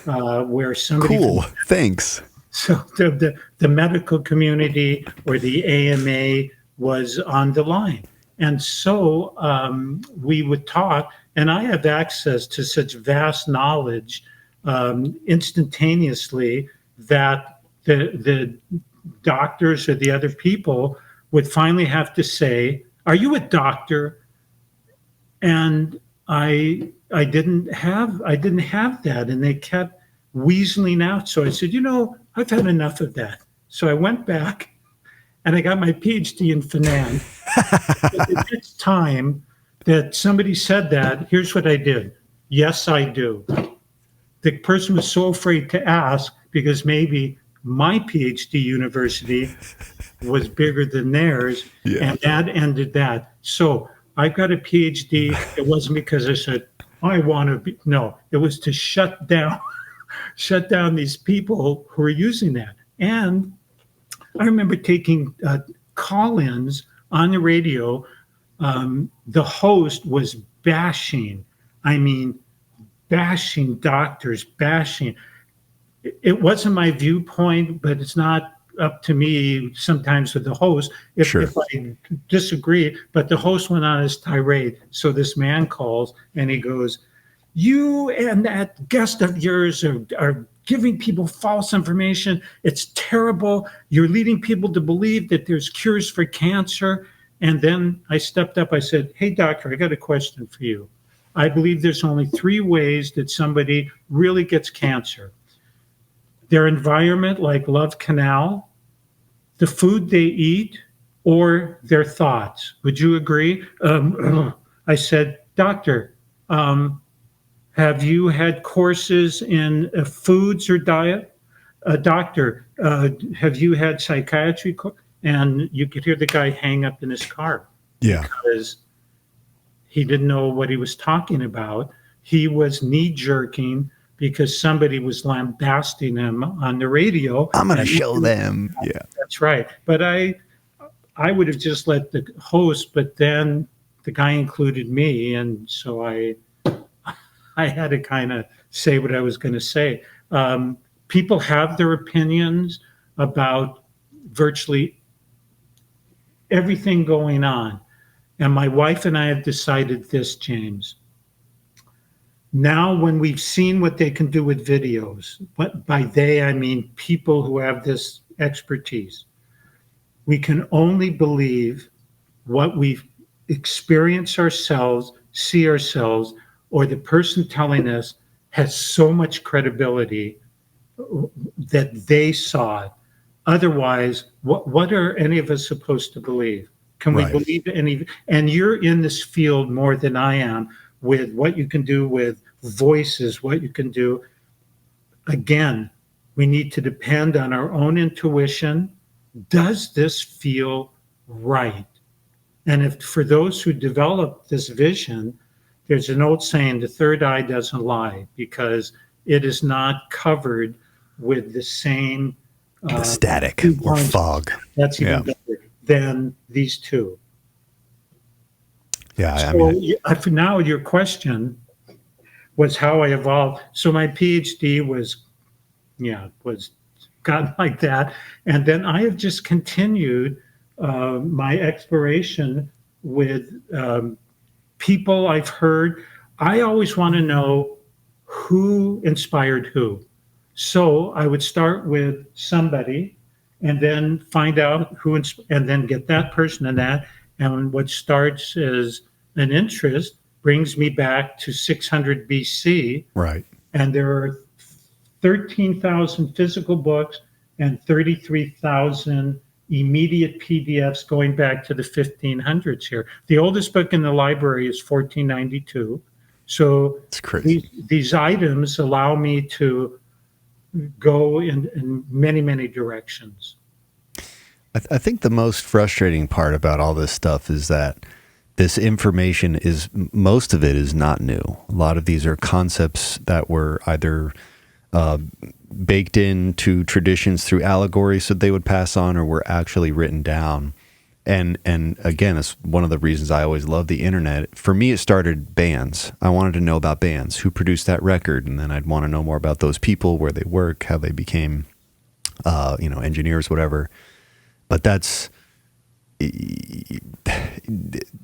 where somebody... Cool, thanks. So the medical community or the AMA was on the line. And so we would talk, and I have access to such vast knowledge instantaneously that the doctors or the other people would finally have to say, "Are you a doctor?" And I didn't have that, and they kept weaseling out. So I said, I've had enough of that. So I went back and I got my PhD in finance. The next time that somebody said that, here's what I did. Yes, I do. The person was so afraid to ask because maybe my PhD university was bigger than theirs, and that ended that. So I got a PhD. It wasn't because I said, I want to be, no, it was to shut down these people who were using that. And I remember taking call-ins on the radio. The host was bashing doctors, bashing. It wasn't my viewpoint, but it's not up to me sometimes with the host if I disagree. But the host went on his tirade. So this man calls and he goes, "You and that guest of yours are giving people false information. It's terrible. You're leading people to believe that there's cures for cancer." And then I stepped up. I said, "Hey, doctor, I got a question for you. I believe there's only 3 ways that somebody really gets cancer. Their environment, like Love Canal, the food they eat, or their thoughts. Would you agree?" I said, "Doctor, have you had courses in foods or diet? Doctor, have you had psychiatry?" And you could hear the guy hang up in his car. Yeah. Because he didn't know what he was talking about. He was knee-jerking because somebody was lambasting him on the radio. I'm going to show them. Yeah. That's right. But I would have just let the host, but then the guy included me, and so I had to kind of say what I was going to say. People have their opinions about virtually everything going on. And my wife and I have decided this, James. Now, when we've seen what they can do with videos, but by they, I mean people who have this expertise, we can only believe what we've experienced ourselves, see ourselves, or the person telling us has so much credibility that they saw it. Otherwise, what are any of us supposed to believe? Can we believe any? And you're in this field more than I am with what you can do with voices, what you can do. Again, we need to depend on our own intuition. Does this feel right? And if for those who develop this vision, there's an old saying, the third eye doesn't lie, because it is not covered with the same the static or fog. That's even better than these two. Yeah. So now your question was how I evolved. So my PhD was gotten like that. And then I have just continued my exploration with people I've heard. I always want to know who inspired who. So I would start with somebody and then find out who, and then get that person and that. And what starts as an interest brings me back to 600 BC. Right. And there are 13,000 physical books and 33,000 immediate PDFs going back to the 1500s here. The oldest book in the library is 1492. So it's crazy. These items allow me to go in many, many directions. I think the most frustrating part about all this stuff is that this information is, most of it is not new. A lot of these are concepts that were either baked into traditions through allegory so they would pass on, or were actually written down. And again, it's one of the reasons I always love the internet. For me, it started bands. I wanted to know about bands, who produced that record, and then I'd want to know more about those people, where they work, how they became engineers, whatever. But that's,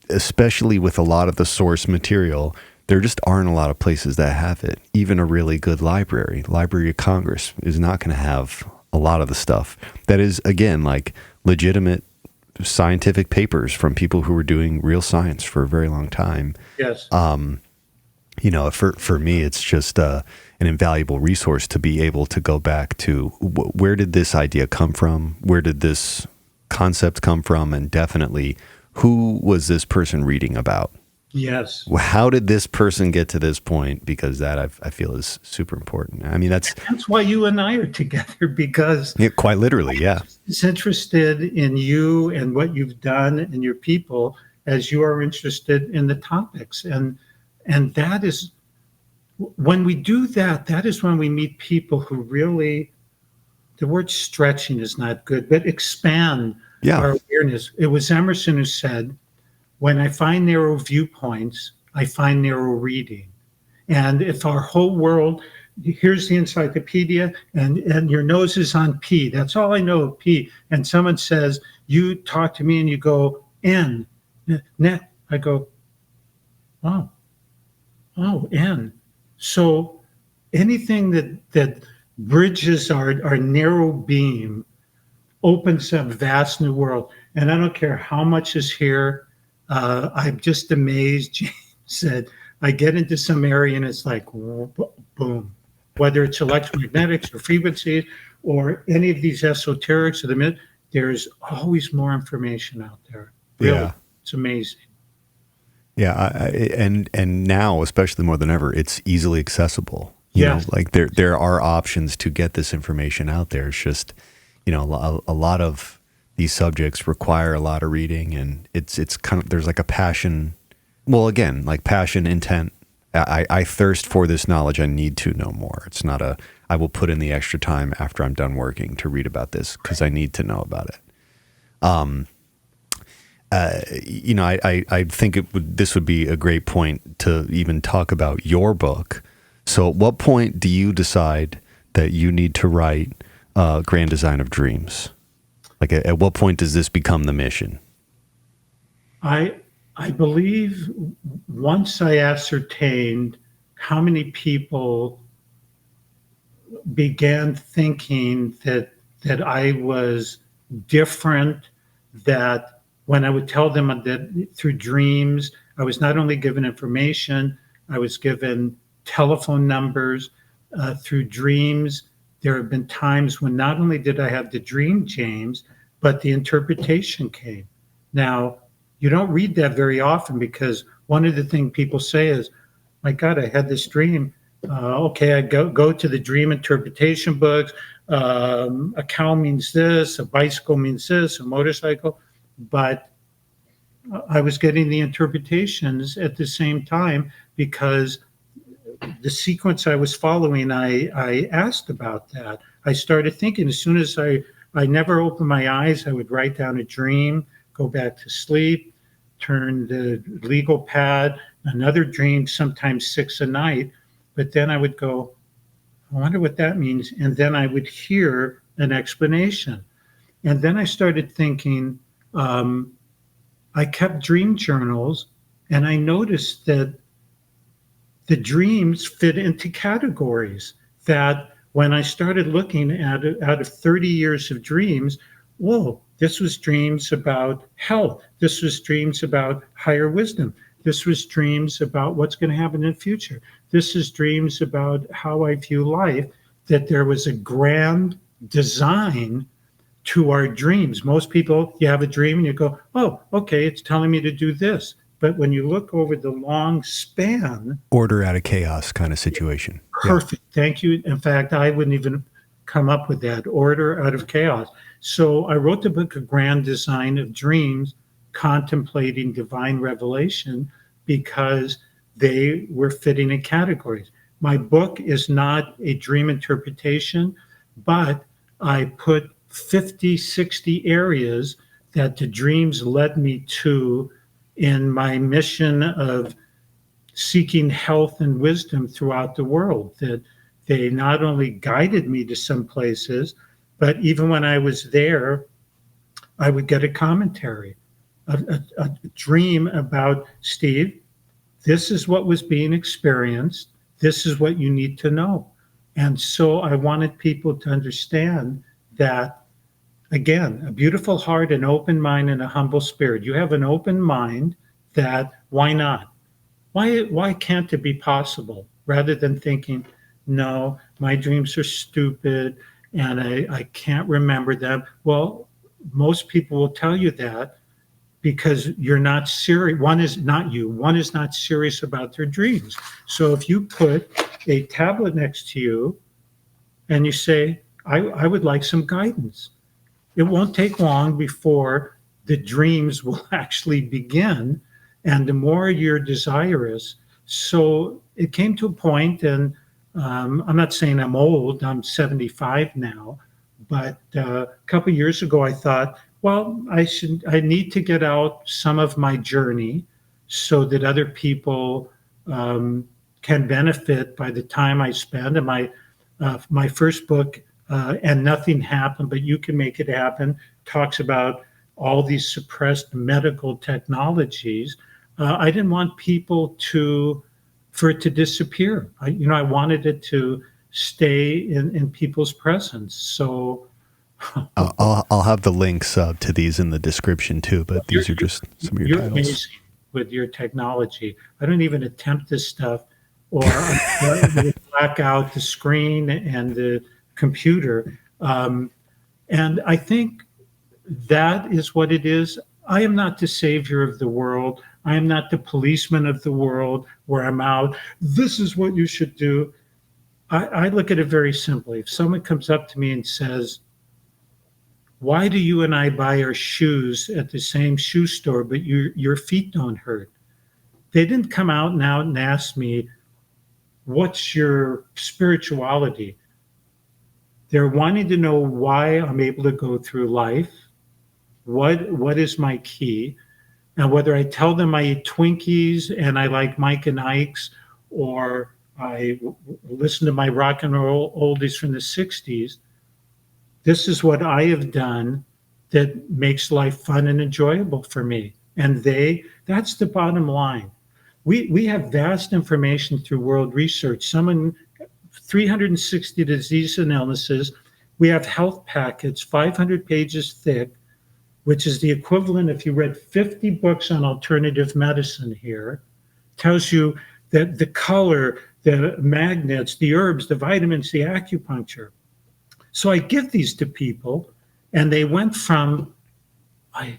especially with a lot of the source material, there just aren't a lot of places that have it. Even a really good Library of Congress is not going to have a lot of the stuff that is, again, like legitimate scientific papers from people who were doing real science for a very long time. Yes. For me, it's just an invaluable resource to be able to go back to where did this idea come from? Where did this concept come from? And definitely, who was this person reading about? Yes. How did this person get to this point? Because that I feel is super important. I mean, that's why you and I are together, because quite literally, yeah. It's interested in you and what you've done and your people as you are interested in the topics. And that is, when we do that, that is when we meet people who really, the word stretching is not good, but expand our awareness. It was Emerson who said, when I find narrow viewpoints, I find narrow reading. And if our whole world, here's the encyclopedia, and your nose is on P. That's all I know of P. And someone says, you talk to me and you go, N. I go, oh, N. So anything that bridges our narrow beam opens up vast new world. And I don't care how much is here. I'm just amazed. James said, I get into some area and it's like, boom, whether it's electromagnetics or frequencies or any of these esoterics or there's always more information out there. Really, yeah. It's amazing. Yeah. And now, especially more than ever, it's easily accessible. You know, like there are options to get this information out there. It's just, a lot of these subjects require a lot of reading, and it's kind of, there's like a passion. Well, again, like passion, intent. I thirst for this knowledge. I need to know more. It's not I will put in the extra time after I'm done working to read about this because I need to know about it. I think this would be a great point to even talk about your book. So at what point do you decide that you need to write Grand Design of Dreams? Like at what point does this become the mission? I believe once I ascertained how many people began thinking that I was different, that when I would tell them that through dreams, I was not only given information, I was given telephone numbers through dreams. There have been times when not only did I have the dream, James, but the interpretation came. Now, you don't read that very often because one of the things people say is, my God, I had this dream. I go to the dream interpretation books. A cow means this, a bicycle means this, a motorcycle. But I was getting the interpretations at the same time because the sequence I was following, I asked about that. I started thinking as soon as I never opened my eyes, I would write down a dream, go back to sleep, turn the legal pad, another dream, sometimes 6 a night. But then I would go, I wonder what that means. And then I would hear an explanation. And then I started thinking, I kept dream journals, and I noticed that the dreams fit into categories that when I started looking at it out of 30 years of dreams, whoa, this was dreams about health. This was dreams about higher wisdom. This was dreams about what's going to happen in the future. This is dreams about how I view life, that there was a grand design to our dreams. Most people, you have a dream and you go, oh, okay, it's telling me to do this. But when you look over the long span... Order out of chaos kind of situation. Perfect. Yeah. Thank you. In fact, I wouldn't even come up with that. Order out of chaos. So I wrote the book, A Grand Design of Dreams, contemplating divine revelation, because they were fitting in categories. My book is not a dream interpretation, but I put 50, 60 areas that the dreams led me to in my mission of seeking health and wisdom throughout the world, that they not only guided me to some places, But even when I was there, I would get a commentary, a dream about, Steve, this is what was being experienced. This is what you need to know. And so I wanted people to understand that, again, a beautiful heart, an open mind, and a humble spirit. You have an open mind, that why not? Why can't it be possible? Rather than thinking, no, my dreams are stupid and I can't remember them. Well, most people will tell you that because you're not serious. One is not serious about their dreams. So if you put a tablet next to you and you say, I would like some guidance, it won't take long before the dreams will actually begin. And the more you're desirous. So it came to a point, and I'm not saying I'm old, I'm 75 now, but a couple of years ago I thought, well, I need to get out some of my journey so that other people can benefit by the time I spend. And my first book, And Nothing Happened, But You Can Make It Happen, talks about all these suppressed medical technologies. I didn't want people for it to disappear. I wanted it to stay in people's presence. So I'll have the links to these in the description too, but these are just some of your you're titles. amazing with your technology. I don't even attempt this stuff, or I black out the screen and the computer. And I think that is what it is. I am not the savior of the world. I am not the policeman of the world where I'm out. This is what you should do. I look at it very simply. If someone comes up to me and says, why do you and I buy our shoes at the same shoe store, but your feet don't hurt? They didn't come out and ask me, what's your spirituality? They're wanting to know why I'm able to go through life. What is my key? And whether I tell them I eat Twinkies and I like Mike and Ike's, or I listen to my rock and roll oldies from the 60s, this is what I have done that makes life fun and enjoyable for me. And that's the bottom line. We have vast information through world research. 360 diseases and illnesses. We have health packets, 500 pages thick, which is the equivalent, if you read 50 books on alternative medicine here, tells you that the color, the magnets, the herbs, the vitamins, the acupuncture. So I give these to people, and they went from, I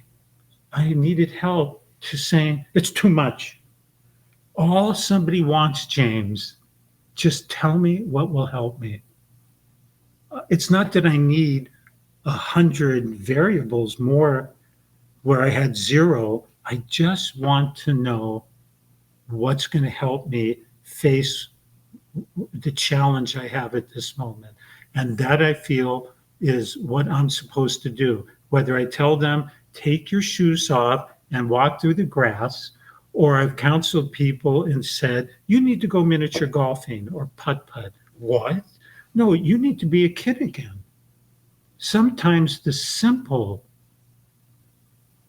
needed help, to saying, it's too much. All somebody wants, James, just tell me what will help me. It's not that I need 100 variables more where I had 0. I just want to know what's going to help me face the challenge I have at this moment. And that, I feel, is what I'm supposed to do. Whether I tell them, take your shoes off and walk through the grass, or I've counseled people and said, you need to go miniature golfing or putt-putt. What? No, you need to be a kid again. Sometimes the simple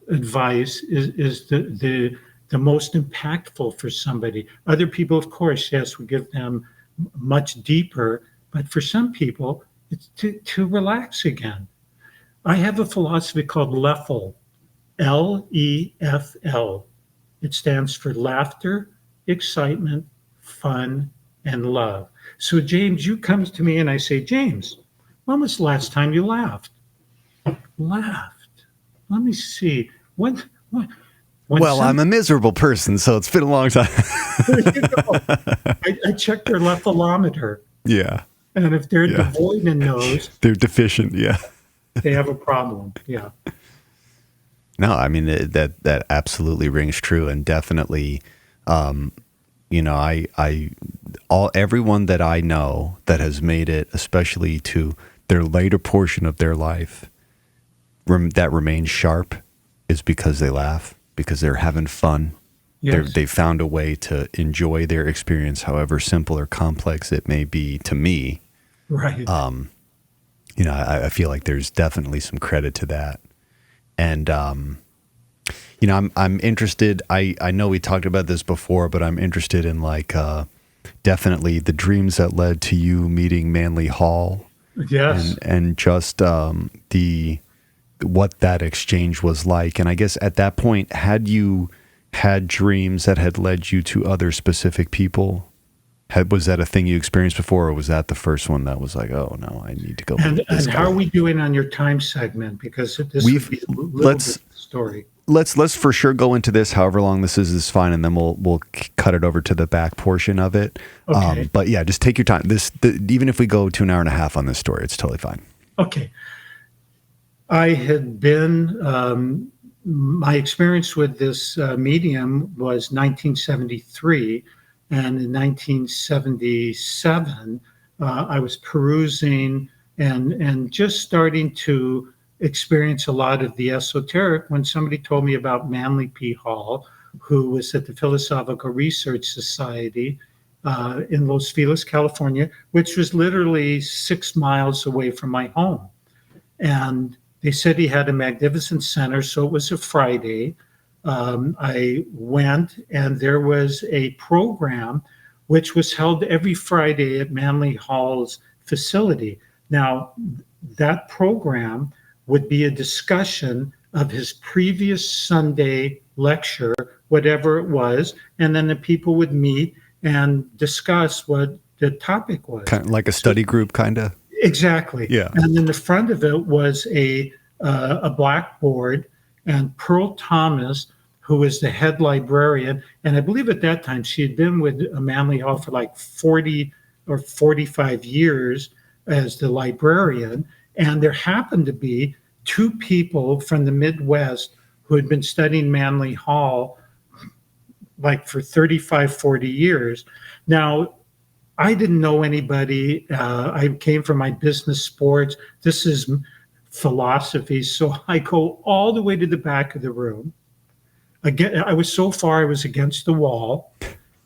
advice is the most impactful for somebody. Other people, of course, yes, we give them much deeper, but for some people, it's to relax again. I have a philosophy called LEFL, LEFL. It stands for laughter, excitement, fun, and love. So James, you come to me and I say, James, when was the last time you laughed? Laughed. Let me see. When I'm a miserable person, so it's been a long time. I check their lephalometer. Yeah. And if they're devoid in those, they're deficient. Yeah. They have a problem. Yeah. No, I mean, that absolutely rings true. And definitely, everyone that I know that has made it, especially to their later portion of their life, that remains sharp, is because they laugh, because they're having fun. Yes. They found a way to enjoy their experience, however simple or complex it may be to me. Right. I feel like there's definitely some credit to that. And, I'm interested. I know we talked about this before, but I'm interested in definitely the dreams that led to you meeting Manly Hall. Yes. And just what that exchange was like. And I guess at that point, had you had dreams that had led you to other specific people? Was that a thing you experienced before, or was that the first one that was like, oh no, I need to go? And how are we doing on your time segment? Because this would be a little bit of the story. Let's for sure go into this. However long this is fine, and then we'll cut it over to the back portion of it. Okay. But yeah, just take your time. Even if we go to an hour and a half on this story, it's totally fine. Okay. I had been, my experience with this medium was 1973. And in 1977, I was perusing and just starting to experience a lot of the esoteric when somebody told me about Manly P. Hall, who was at the Philosophical Research Society in Los Feliz, California, which was literally 6 miles away from my home. And they said he had a magnificent center, so it was a Friday. I went, and there was a program which was held every Friday at Manly Hall's facility. Now, that program would be a discussion of his previous Sunday lecture, whatever it was, and then the people would meet and discuss what the topic was. Kind of like a study group, kind of? Exactly. Yeah. And in the front of it was a blackboard, and Pearl Thomas, who was the head librarian, and I believe at that time she had been with Manly Hall for like 40 or 45 years as the librarian. And there happened to be 2 people from the Midwest who had been studying Manly Hall like for 35, 40 years. Now, I didn't know anybody. I came from my business sports. This is philosophy. So I go all the way to the back of the room. Again, I was so far, I was against the wall,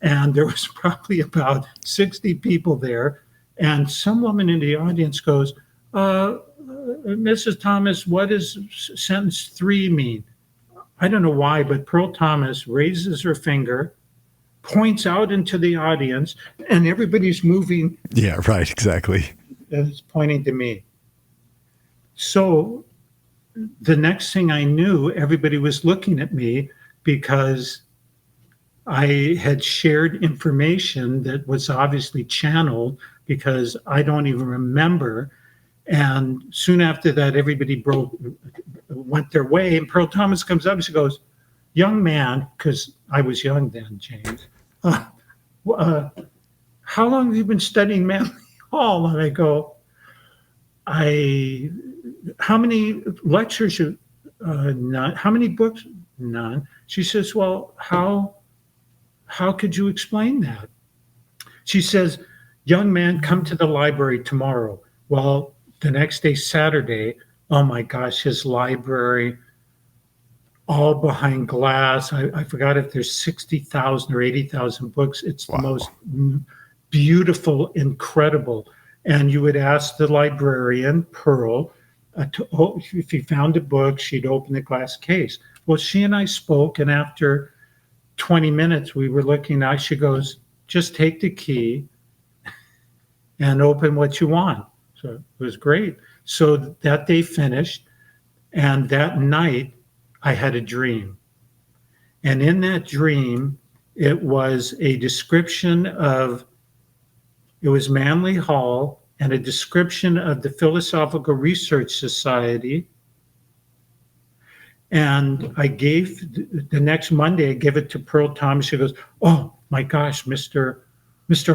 and there was probably about 60 people there. And some woman in the audience goes, Mrs. Thomas, what does sentence 3 mean? I don't know why, but Pearl Thomas raises her finger, points out into the audience, and everybody's moving. Yeah, right, exactly. And it's pointing to me. So the next thing I knew, everybody was looking at me because I had shared information that was obviously channeled, because I don't even remember. And soon after that, everybody went their way. And Pearl Thomas comes up and she goes, young man, because I was young then, James, how long have you been studying Manly Hall? And I go, how many lectures? None. How many books? None. She says, well, how could you explain that? She says, young man, come to the library tomorrow. Well, the next day, Saturday, oh my gosh, his library, all behind glass. I forgot if there's 60,000 or 80,000 books. It's Wow. the most beautiful, incredible. And you would ask the librarian, Pearl, if he found a book, she'd open the glass case. Well, she and I spoke, and after 20 minutes, we were looking out. She goes, just take the key and open what you want. So it was great. So that day finished, and that night I had a dream. And in that dream, it was a description of, it was Manly Hall and a description of the Philosophical Research Society. And I gave, the next Monday, I gave it to Pearl Thomas. She goes, oh my gosh, Mr.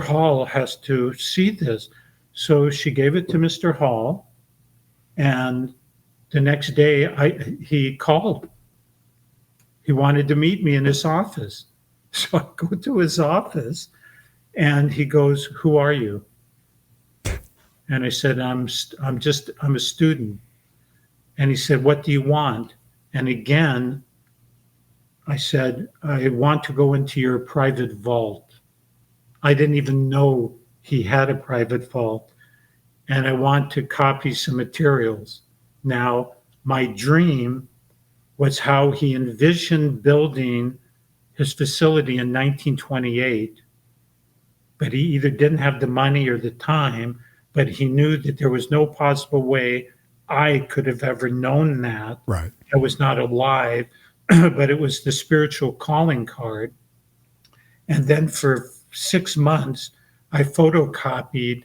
Hall has to see this. So she gave it to Mr. Hall. And the next day he called. He wanted to meet me in his office. So I go to his office and he goes, who are you? And I said, I'm a student. And he said, what do you want? And again, I said, I want to go into your private vault. I didn't even know he had a private vault. and I want to copy some materials. Now, my dream was how he envisioned building his facility in 1928, but he either didn't have the money or the time, but he knew that there was no possible way I could have ever known that. Right. I was not alive, but it was the spiritual calling card. And then for 6 months, I photocopied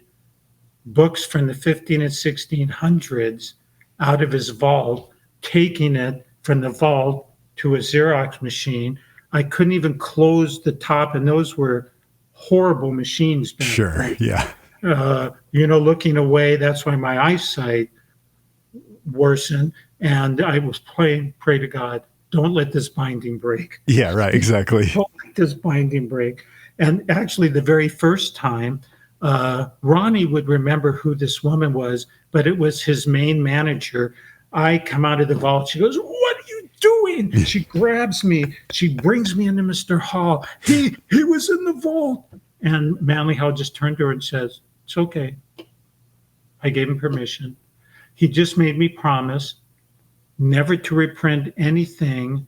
books from the 15 and 1600s out of his vault, taking it from the vault to a Xerox machine. I couldn't even close the top, and those were horrible machines back Sure. then. Yeah. Looking away, that's why my eyesight worsened. And I was pray to God, don't let this binding break. Yeah, right. Exactly. Don't let this binding break. And actually, the very first time, Ronnie would remember who this woman was, but it was his main manager. I come out of the vault. She goes, "What are you doing?" She grabs me. She brings me into Mr. Hall. He was in the vault. And Manly Hall just turned to her and says, "It's okay." I gave him permission. He just made me promise never to reprint anything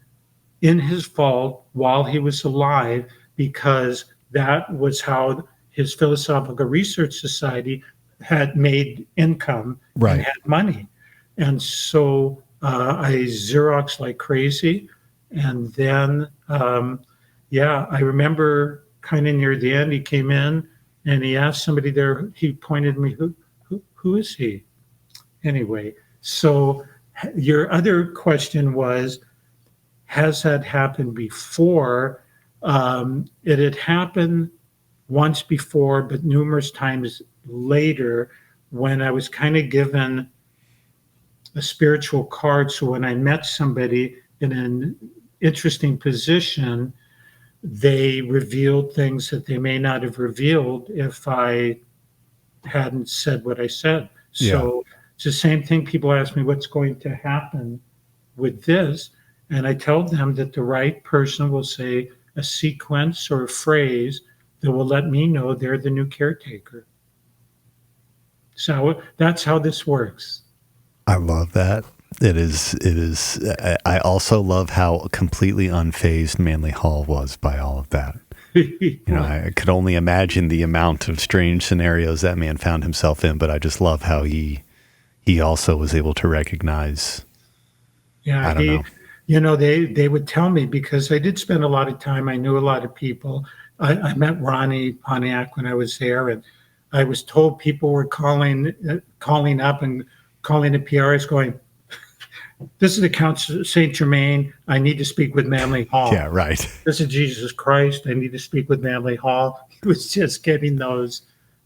in his vault while he was alive, because that was how his Philosophical Research Society had made income Right. and had money. And so I Xeroxed like crazy. And then, I remember kind of near the end, he came in and he asked somebody there, he pointed me, who is he? Anyway, so your other question was, has that happened before? It had happened once before, but numerous times later, when I was kind of given a spiritual card. So when I met somebody in an interesting position, they revealed things that they may not have revealed if I hadn't said what I said. So it's the same thing. People ask me what's going to happen with this, and I tell them that the right person will say a sequence or a phrase that will let me know they're the new caretaker. So that's how this works. I love that. It is. I also love how completely unfazed Manly Hall was by all of that. I could only imagine the amount of strange scenarios that man found himself in, but I just love how he also was able to recognize. Yeah, I don't know. They would tell me, because I did spend a lot of time. I knew a lot of people. I met Ronnie Pontiac when I was there, and I was told people were calling up and calling the PRS going, "This is the Count Saint Germain. I need to speak with Manly Hall." Yeah, right. "This is Jesus Christ. I need to speak with Manly Hall." He was just getting those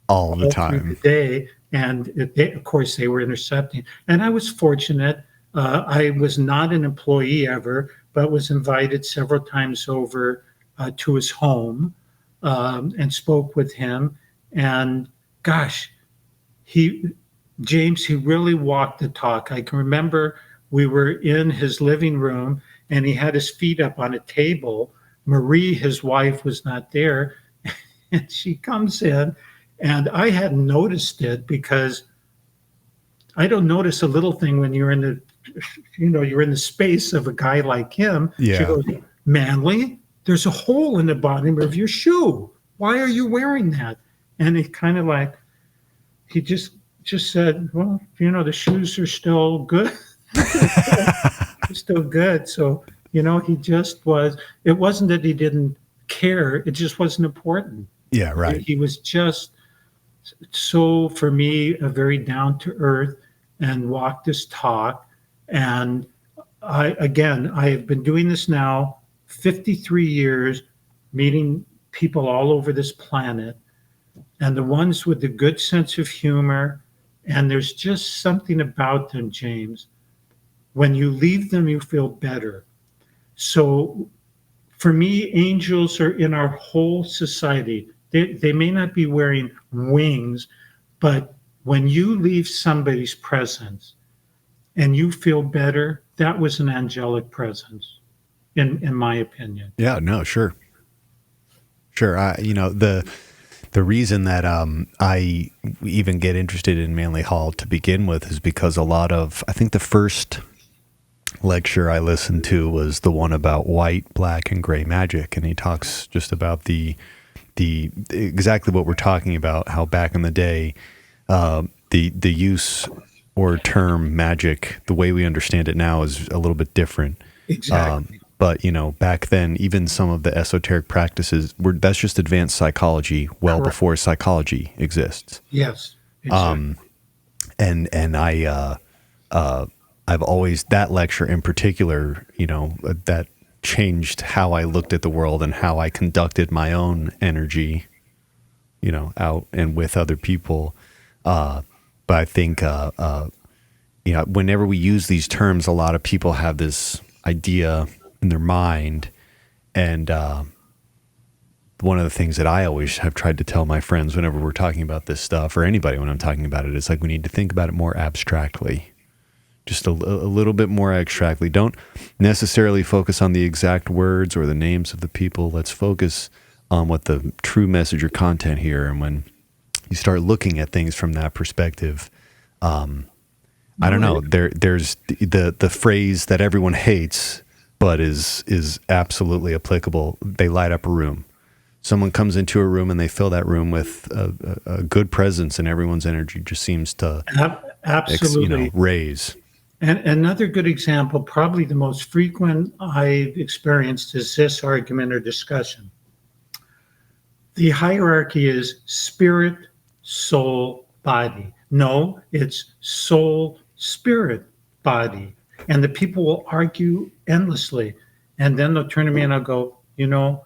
all the through time. the day, and of course they were intercepting. And I was fortunate. I was not an employee ever, but was invited several times over to his home and spoke with him. And gosh, James, he really walked the talk. I can remember we were in his living room and he had his feet up on a table. Marie, his wife, was not there. And she comes in, and I hadn't noticed it, because I don't notice a little thing when you're in the space of a guy like him. Yeah. She goes, "Manly, there's a hole in the bottom of your shoe. Why are you wearing that?" And he kind of like, he just said, "Well, the shoes are still good." Still good. So, he just was, it wasn't that he didn't care. It just wasn't important. Yeah, right. He was just so, for me, a very down to earth and walked this talk. And I have been doing this now 53 years, meeting people all over this planet, and the ones with the good sense of humor. And there's just something about them, James. When you leave them, you feel better. So for me, angels are in our whole society. They may not be wearing wings, but when you leave somebody's presence and you feel better, that was an angelic presence, in my opinion. Yeah, no, sure. Sure. The reason that I even get interested in Manly Hall to begin with is because I think the first lecture I listened to was the one about white, black, and gray magic, and he talks just about the exactly what we're talking about. How back in the day, the use or term magic, the way we understand it now, is a little bit different. Exactly. But back then, even some of the esoteric practices that's just advanced psychology, well Correct. before psychology exists. Yes. Exactly. And I've always, that lecture in particular, that changed how I looked at the world and how I conducted my own energy, out and with other people. But I think, whenever we use these terms, a lot of people have this idea in their mind. And one of the things that I always have tried to tell my friends whenever we're talking about this stuff, or anybody when I'm talking about it, is like, we need to think about it more abstractly. Just a little bit more abstractly. Don't necessarily focus on the exact words or the names of the people. Let's focus on what the true message or content here. And when you start looking at things from that perspective, I don't know. There's the phrase that everyone hates, but is absolutely applicable. They light up a room. Someone comes into a room and they fill that room with a good presence, and everyone's energy just seems to Absolutely. raise. And another good example, probably the most frequent I've experienced, is this argument or discussion. The hierarchy is spirit, soul, body. No, it's soul, spirit, body. And the people will argue endlessly. And then they'll turn to me and I'll go, you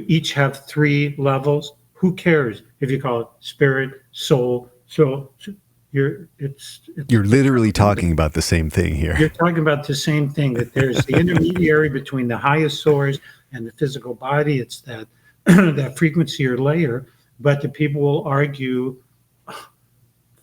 each have 3 levels. Who cares if you call it spirit, soul, you're literally talking about the same thing here. You're talking about the same thing, that there's the intermediary between the highest source and the physical body. It's that that frequency or layer, but the people will argue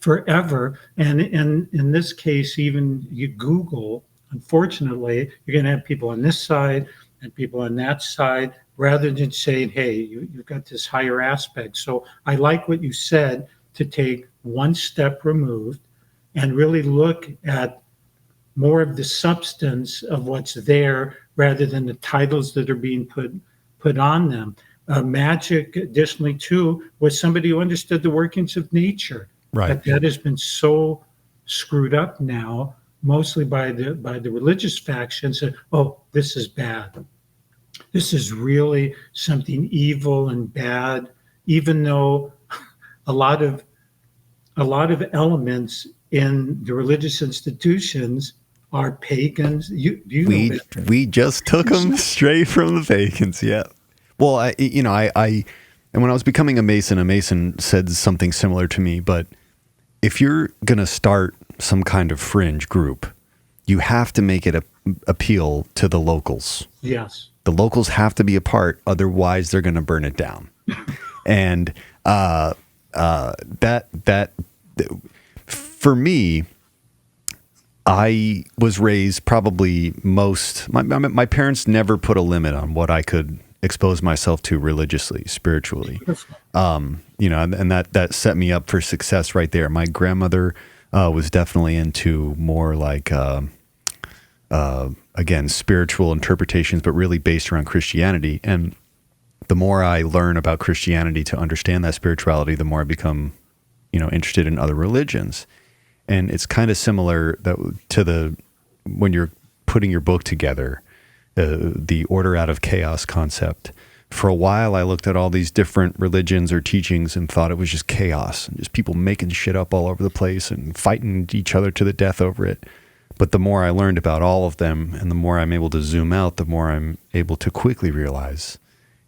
forever. And in this case, even you Google, unfortunately, you're going to have people on this side and people on that side, rather than saying, hey, you've got this higher aspect. So I like what you said, to take one step removed and really look at more of the substance of what's there, rather than the titles that are being put on them. Magic, additionally, too, was somebody who understood the workings of nature. Right. But that has been so screwed up now, mostly by the religious factions, that, oh, this is bad. This is really something evil and bad, even though a lot of elements in the religious institutions are pagans. We just took them straight from the pagans. Yeah. Well, and when I was becoming a Mason said something similar to me. But if you're gonna start some kind of fringe group, you have to make it appeal to the locals. Yes. The locals have to be a part, otherwise they're gonna burn it down. And that for me, I was raised probably my parents never put a limit on what I could expose myself to religiously, spiritually. And that set me up for success right there. My grandmother was definitely into more like again, spiritual interpretations, but really based around Christianity. And the more I learn about Christianity to understand that spirituality, the more I become, interested in other religions. And it's kind of similar to when you're putting your book together, the order out of chaos concept. For a while, I looked at all these different religions or teachings and thought it was just chaos and just people making shit up all over the place and fighting each other to the death over it. But the more I learned about all of them and the more I'm able to zoom out, the more I'm able to quickly realize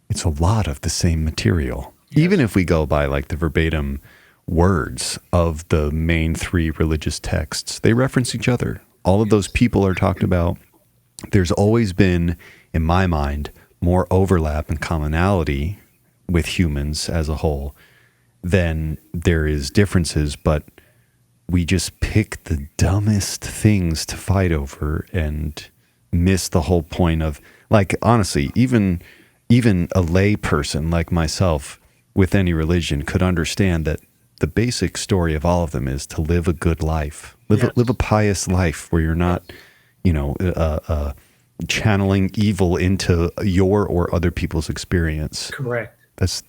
it's a lot of the same material. Yes. Even if we go by like the verbatim words of the main 3 religious texts, they reference each other. All of those people are talked about. There's always been, in my mind, more overlap and commonality with humans as a whole than there is differences, but we just pick the dumbest things to fight over and miss the whole point of, like, honestly, even a lay person like myself, with any religion could understand that the basic story of all of them is to live a good life, live a pious life where you're not, channeling evil into your or other people's experience. Correct. That's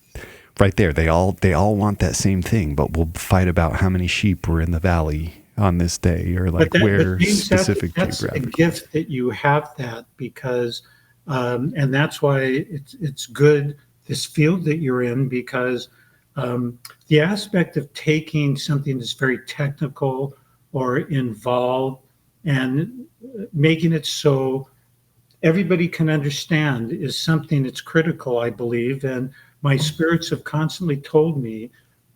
right there. They all want that same thing, but we'll fight about how many sheep were in the valley on this day, or like where specific that's a gift that you have that, because and that's why it's good, this field that you're in, because the aspect of taking something that's very technical or involved and making it so everybody can understand is something that's critical, I believe. And my spirits have constantly told me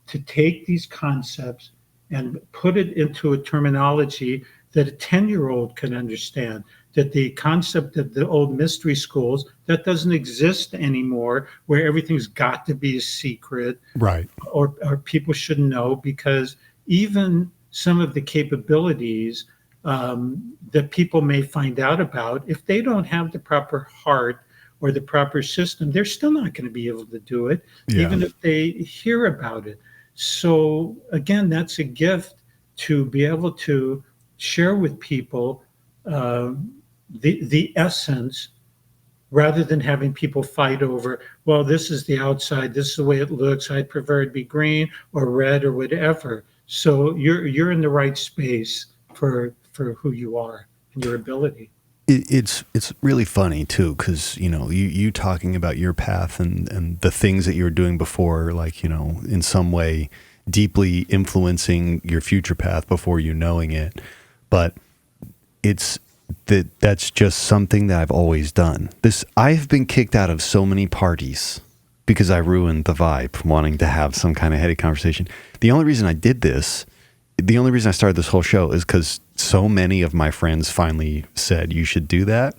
to take these concepts and put it into a terminology that a 10-year-old can understand, that the concept of the old mystery schools, that doesn't exist anymore, where everything's got to be a secret, right? Or people shouldn't know, because even some of the capabilities that people may find out about, if they don't have the proper heart or the proper system, they're still not going to be able to do it, even if they hear about it. So again, that's a gift, to be able to share with people the essence, rather than having people fight over, well, this is the outside, this is the way it looks, I'd prefer it to be green or red or whatever. So you're in the right space for who you are and your ability. It's really funny too, because you talking about your path and the things that you were doing before, like in some way deeply influencing your future path before you knowing it, but that's just something that I've always done. I've been kicked out of so many parties because I ruined the vibe, wanting to have some kind of heady conversation. The only reason I did this, the only reason I started this whole show, is because so many of my friends finally said you should do that.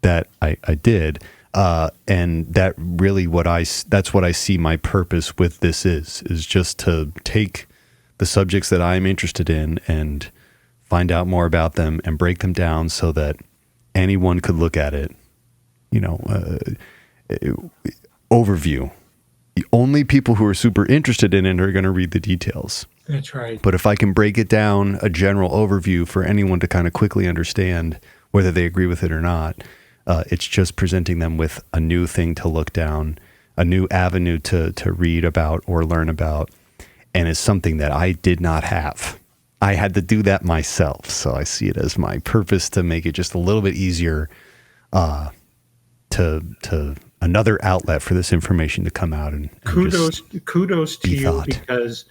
That I did, and that really that's what I see my purpose with this is just to take the subjects that I'm interested in and find out more about them and break them down so that anyone could look at it. Overview. The only people who are super interested in it are going to read the details. That's right. But if I can break it down, a general overview for anyone to kind of quickly understand whether they agree with it or not, it's just presenting them with a new thing to look down, a new avenue to read about or learn about. And it's something that I did not have. I had to do that myself. So I see it as my purpose to make it just a little bit easier to another outlet for this information to come out. And kudos to you, thought. because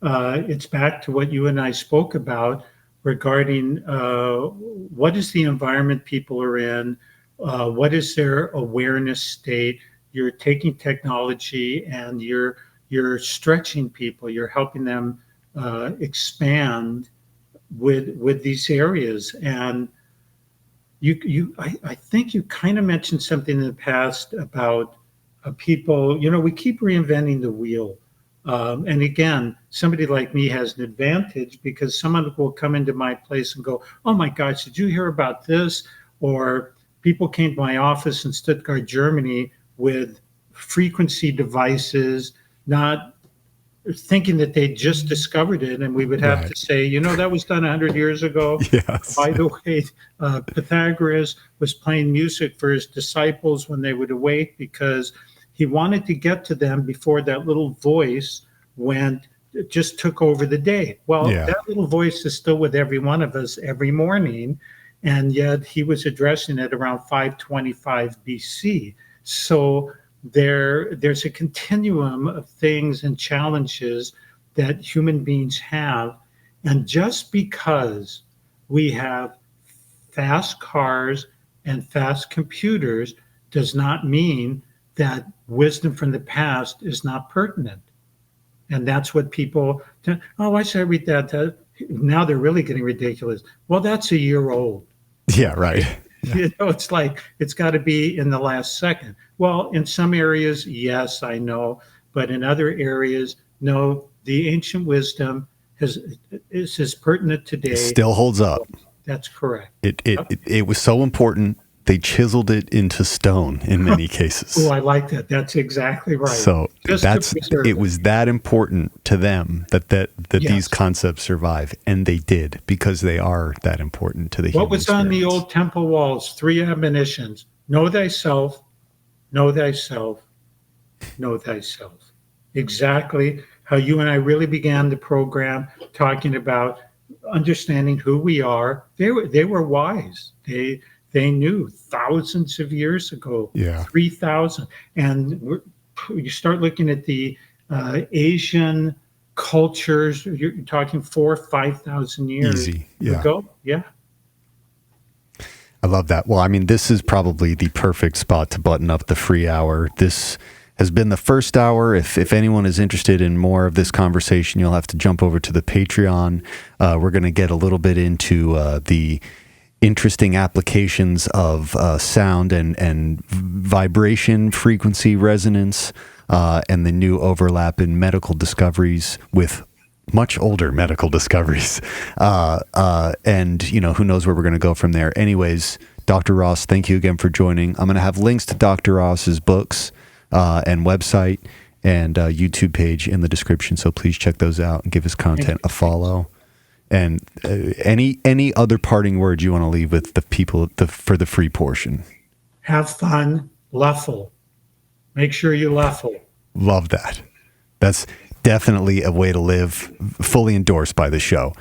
it's back to what you and I spoke about regarding what is the environment people are in, what is their awareness state. You're taking technology and you're stretching people, you're helping them expand with these areas. And I think you kind of mentioned something in the past about people, we keep reinventing the wheel. And again, somebody like me has an advantage, because someone will come into my place and go, oh my gosh, did you hear about this? Or people came to my office in Stuttgart, Germany, with frequency devices, not thinking that they just discovered it, and we would have to say, that was done 100 years ago. Yes. By the way, Pythagoras was playing music for his disciples when they would awake, because he wanted to get to them before that little voice just took over the day. Well, that little voice is still with every one of us every morning, and yet he was addressing it around 525 BC. So there's a continuum of things and challenges that human beings have. And just because we have fast cars and fast computers does not mean that wisdom from the past is not pertinent. And that's what people, why should I read that? Now they're really getting ridiculous. Well, that's a year old. Yeah, right. Yeah. It's like, it's got to be in the last second. Well, in some areas, yes, I know. But in other areas, no, the ancient wisdom is as pertinent today. It still holds up. That's correct. It was so important They chiseled it into stone in many cases. Oh, I like that. That's exactly right. So it was that important to them that these concepts survive, and they did, because they are that important to the human What was on the experience. old temple walls? 3 admonitions: know thyself, know thyself, know thyself. Exactly how you and I really began the program, talking about understanding who we are. They were wise. They knew thousands of years ago, 3,000. And you start looking at the Asian cultures, you're talking 4,000 or 5,000 years ago. Yeah. I love that. Well, I mean, this is probably the perfect spot to button up the free hour. This has been the first hour. If anyone is interested in more of this conversation, you'll have to jump over to the Patreon. We're going to get a little bit into the interesting applications of sound and vibration, frequency, resonance, and the new overlap in medical discoveries with much older medical discoveries. And, who knows where we're going to go from there. Anyways, Dr. Ross, thank you again for joining. I'm going to have links to Dr. Ross's books and website and YouTube page in the description. So please check those out and give his content a follow. And any other parting words you want to leave with the people for the free portion? Have fun, LEFL. Make sure you LEFL. Love that. That's definitely a way to live, fully endorsed by the show.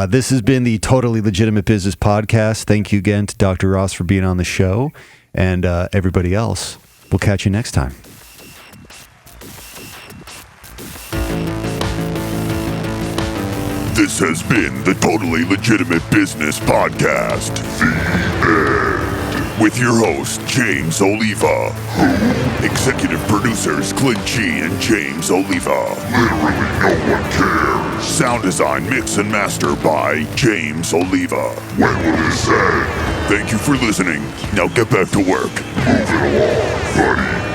This has been the Totally Legitimate Business Podcast. Thank you again to Dr. Ross for being on the show, and everybody else. We'll catch you next time. This has been the Totally Legitimate Business Podcast. The end. With your host, James Oliva. Executive producers, Clint G and James Oliva. Literally no one cares. Sound design, mix, and master by James Oliva. When will this end? Thank you for listening. Now get back to work. Move it along, buddy.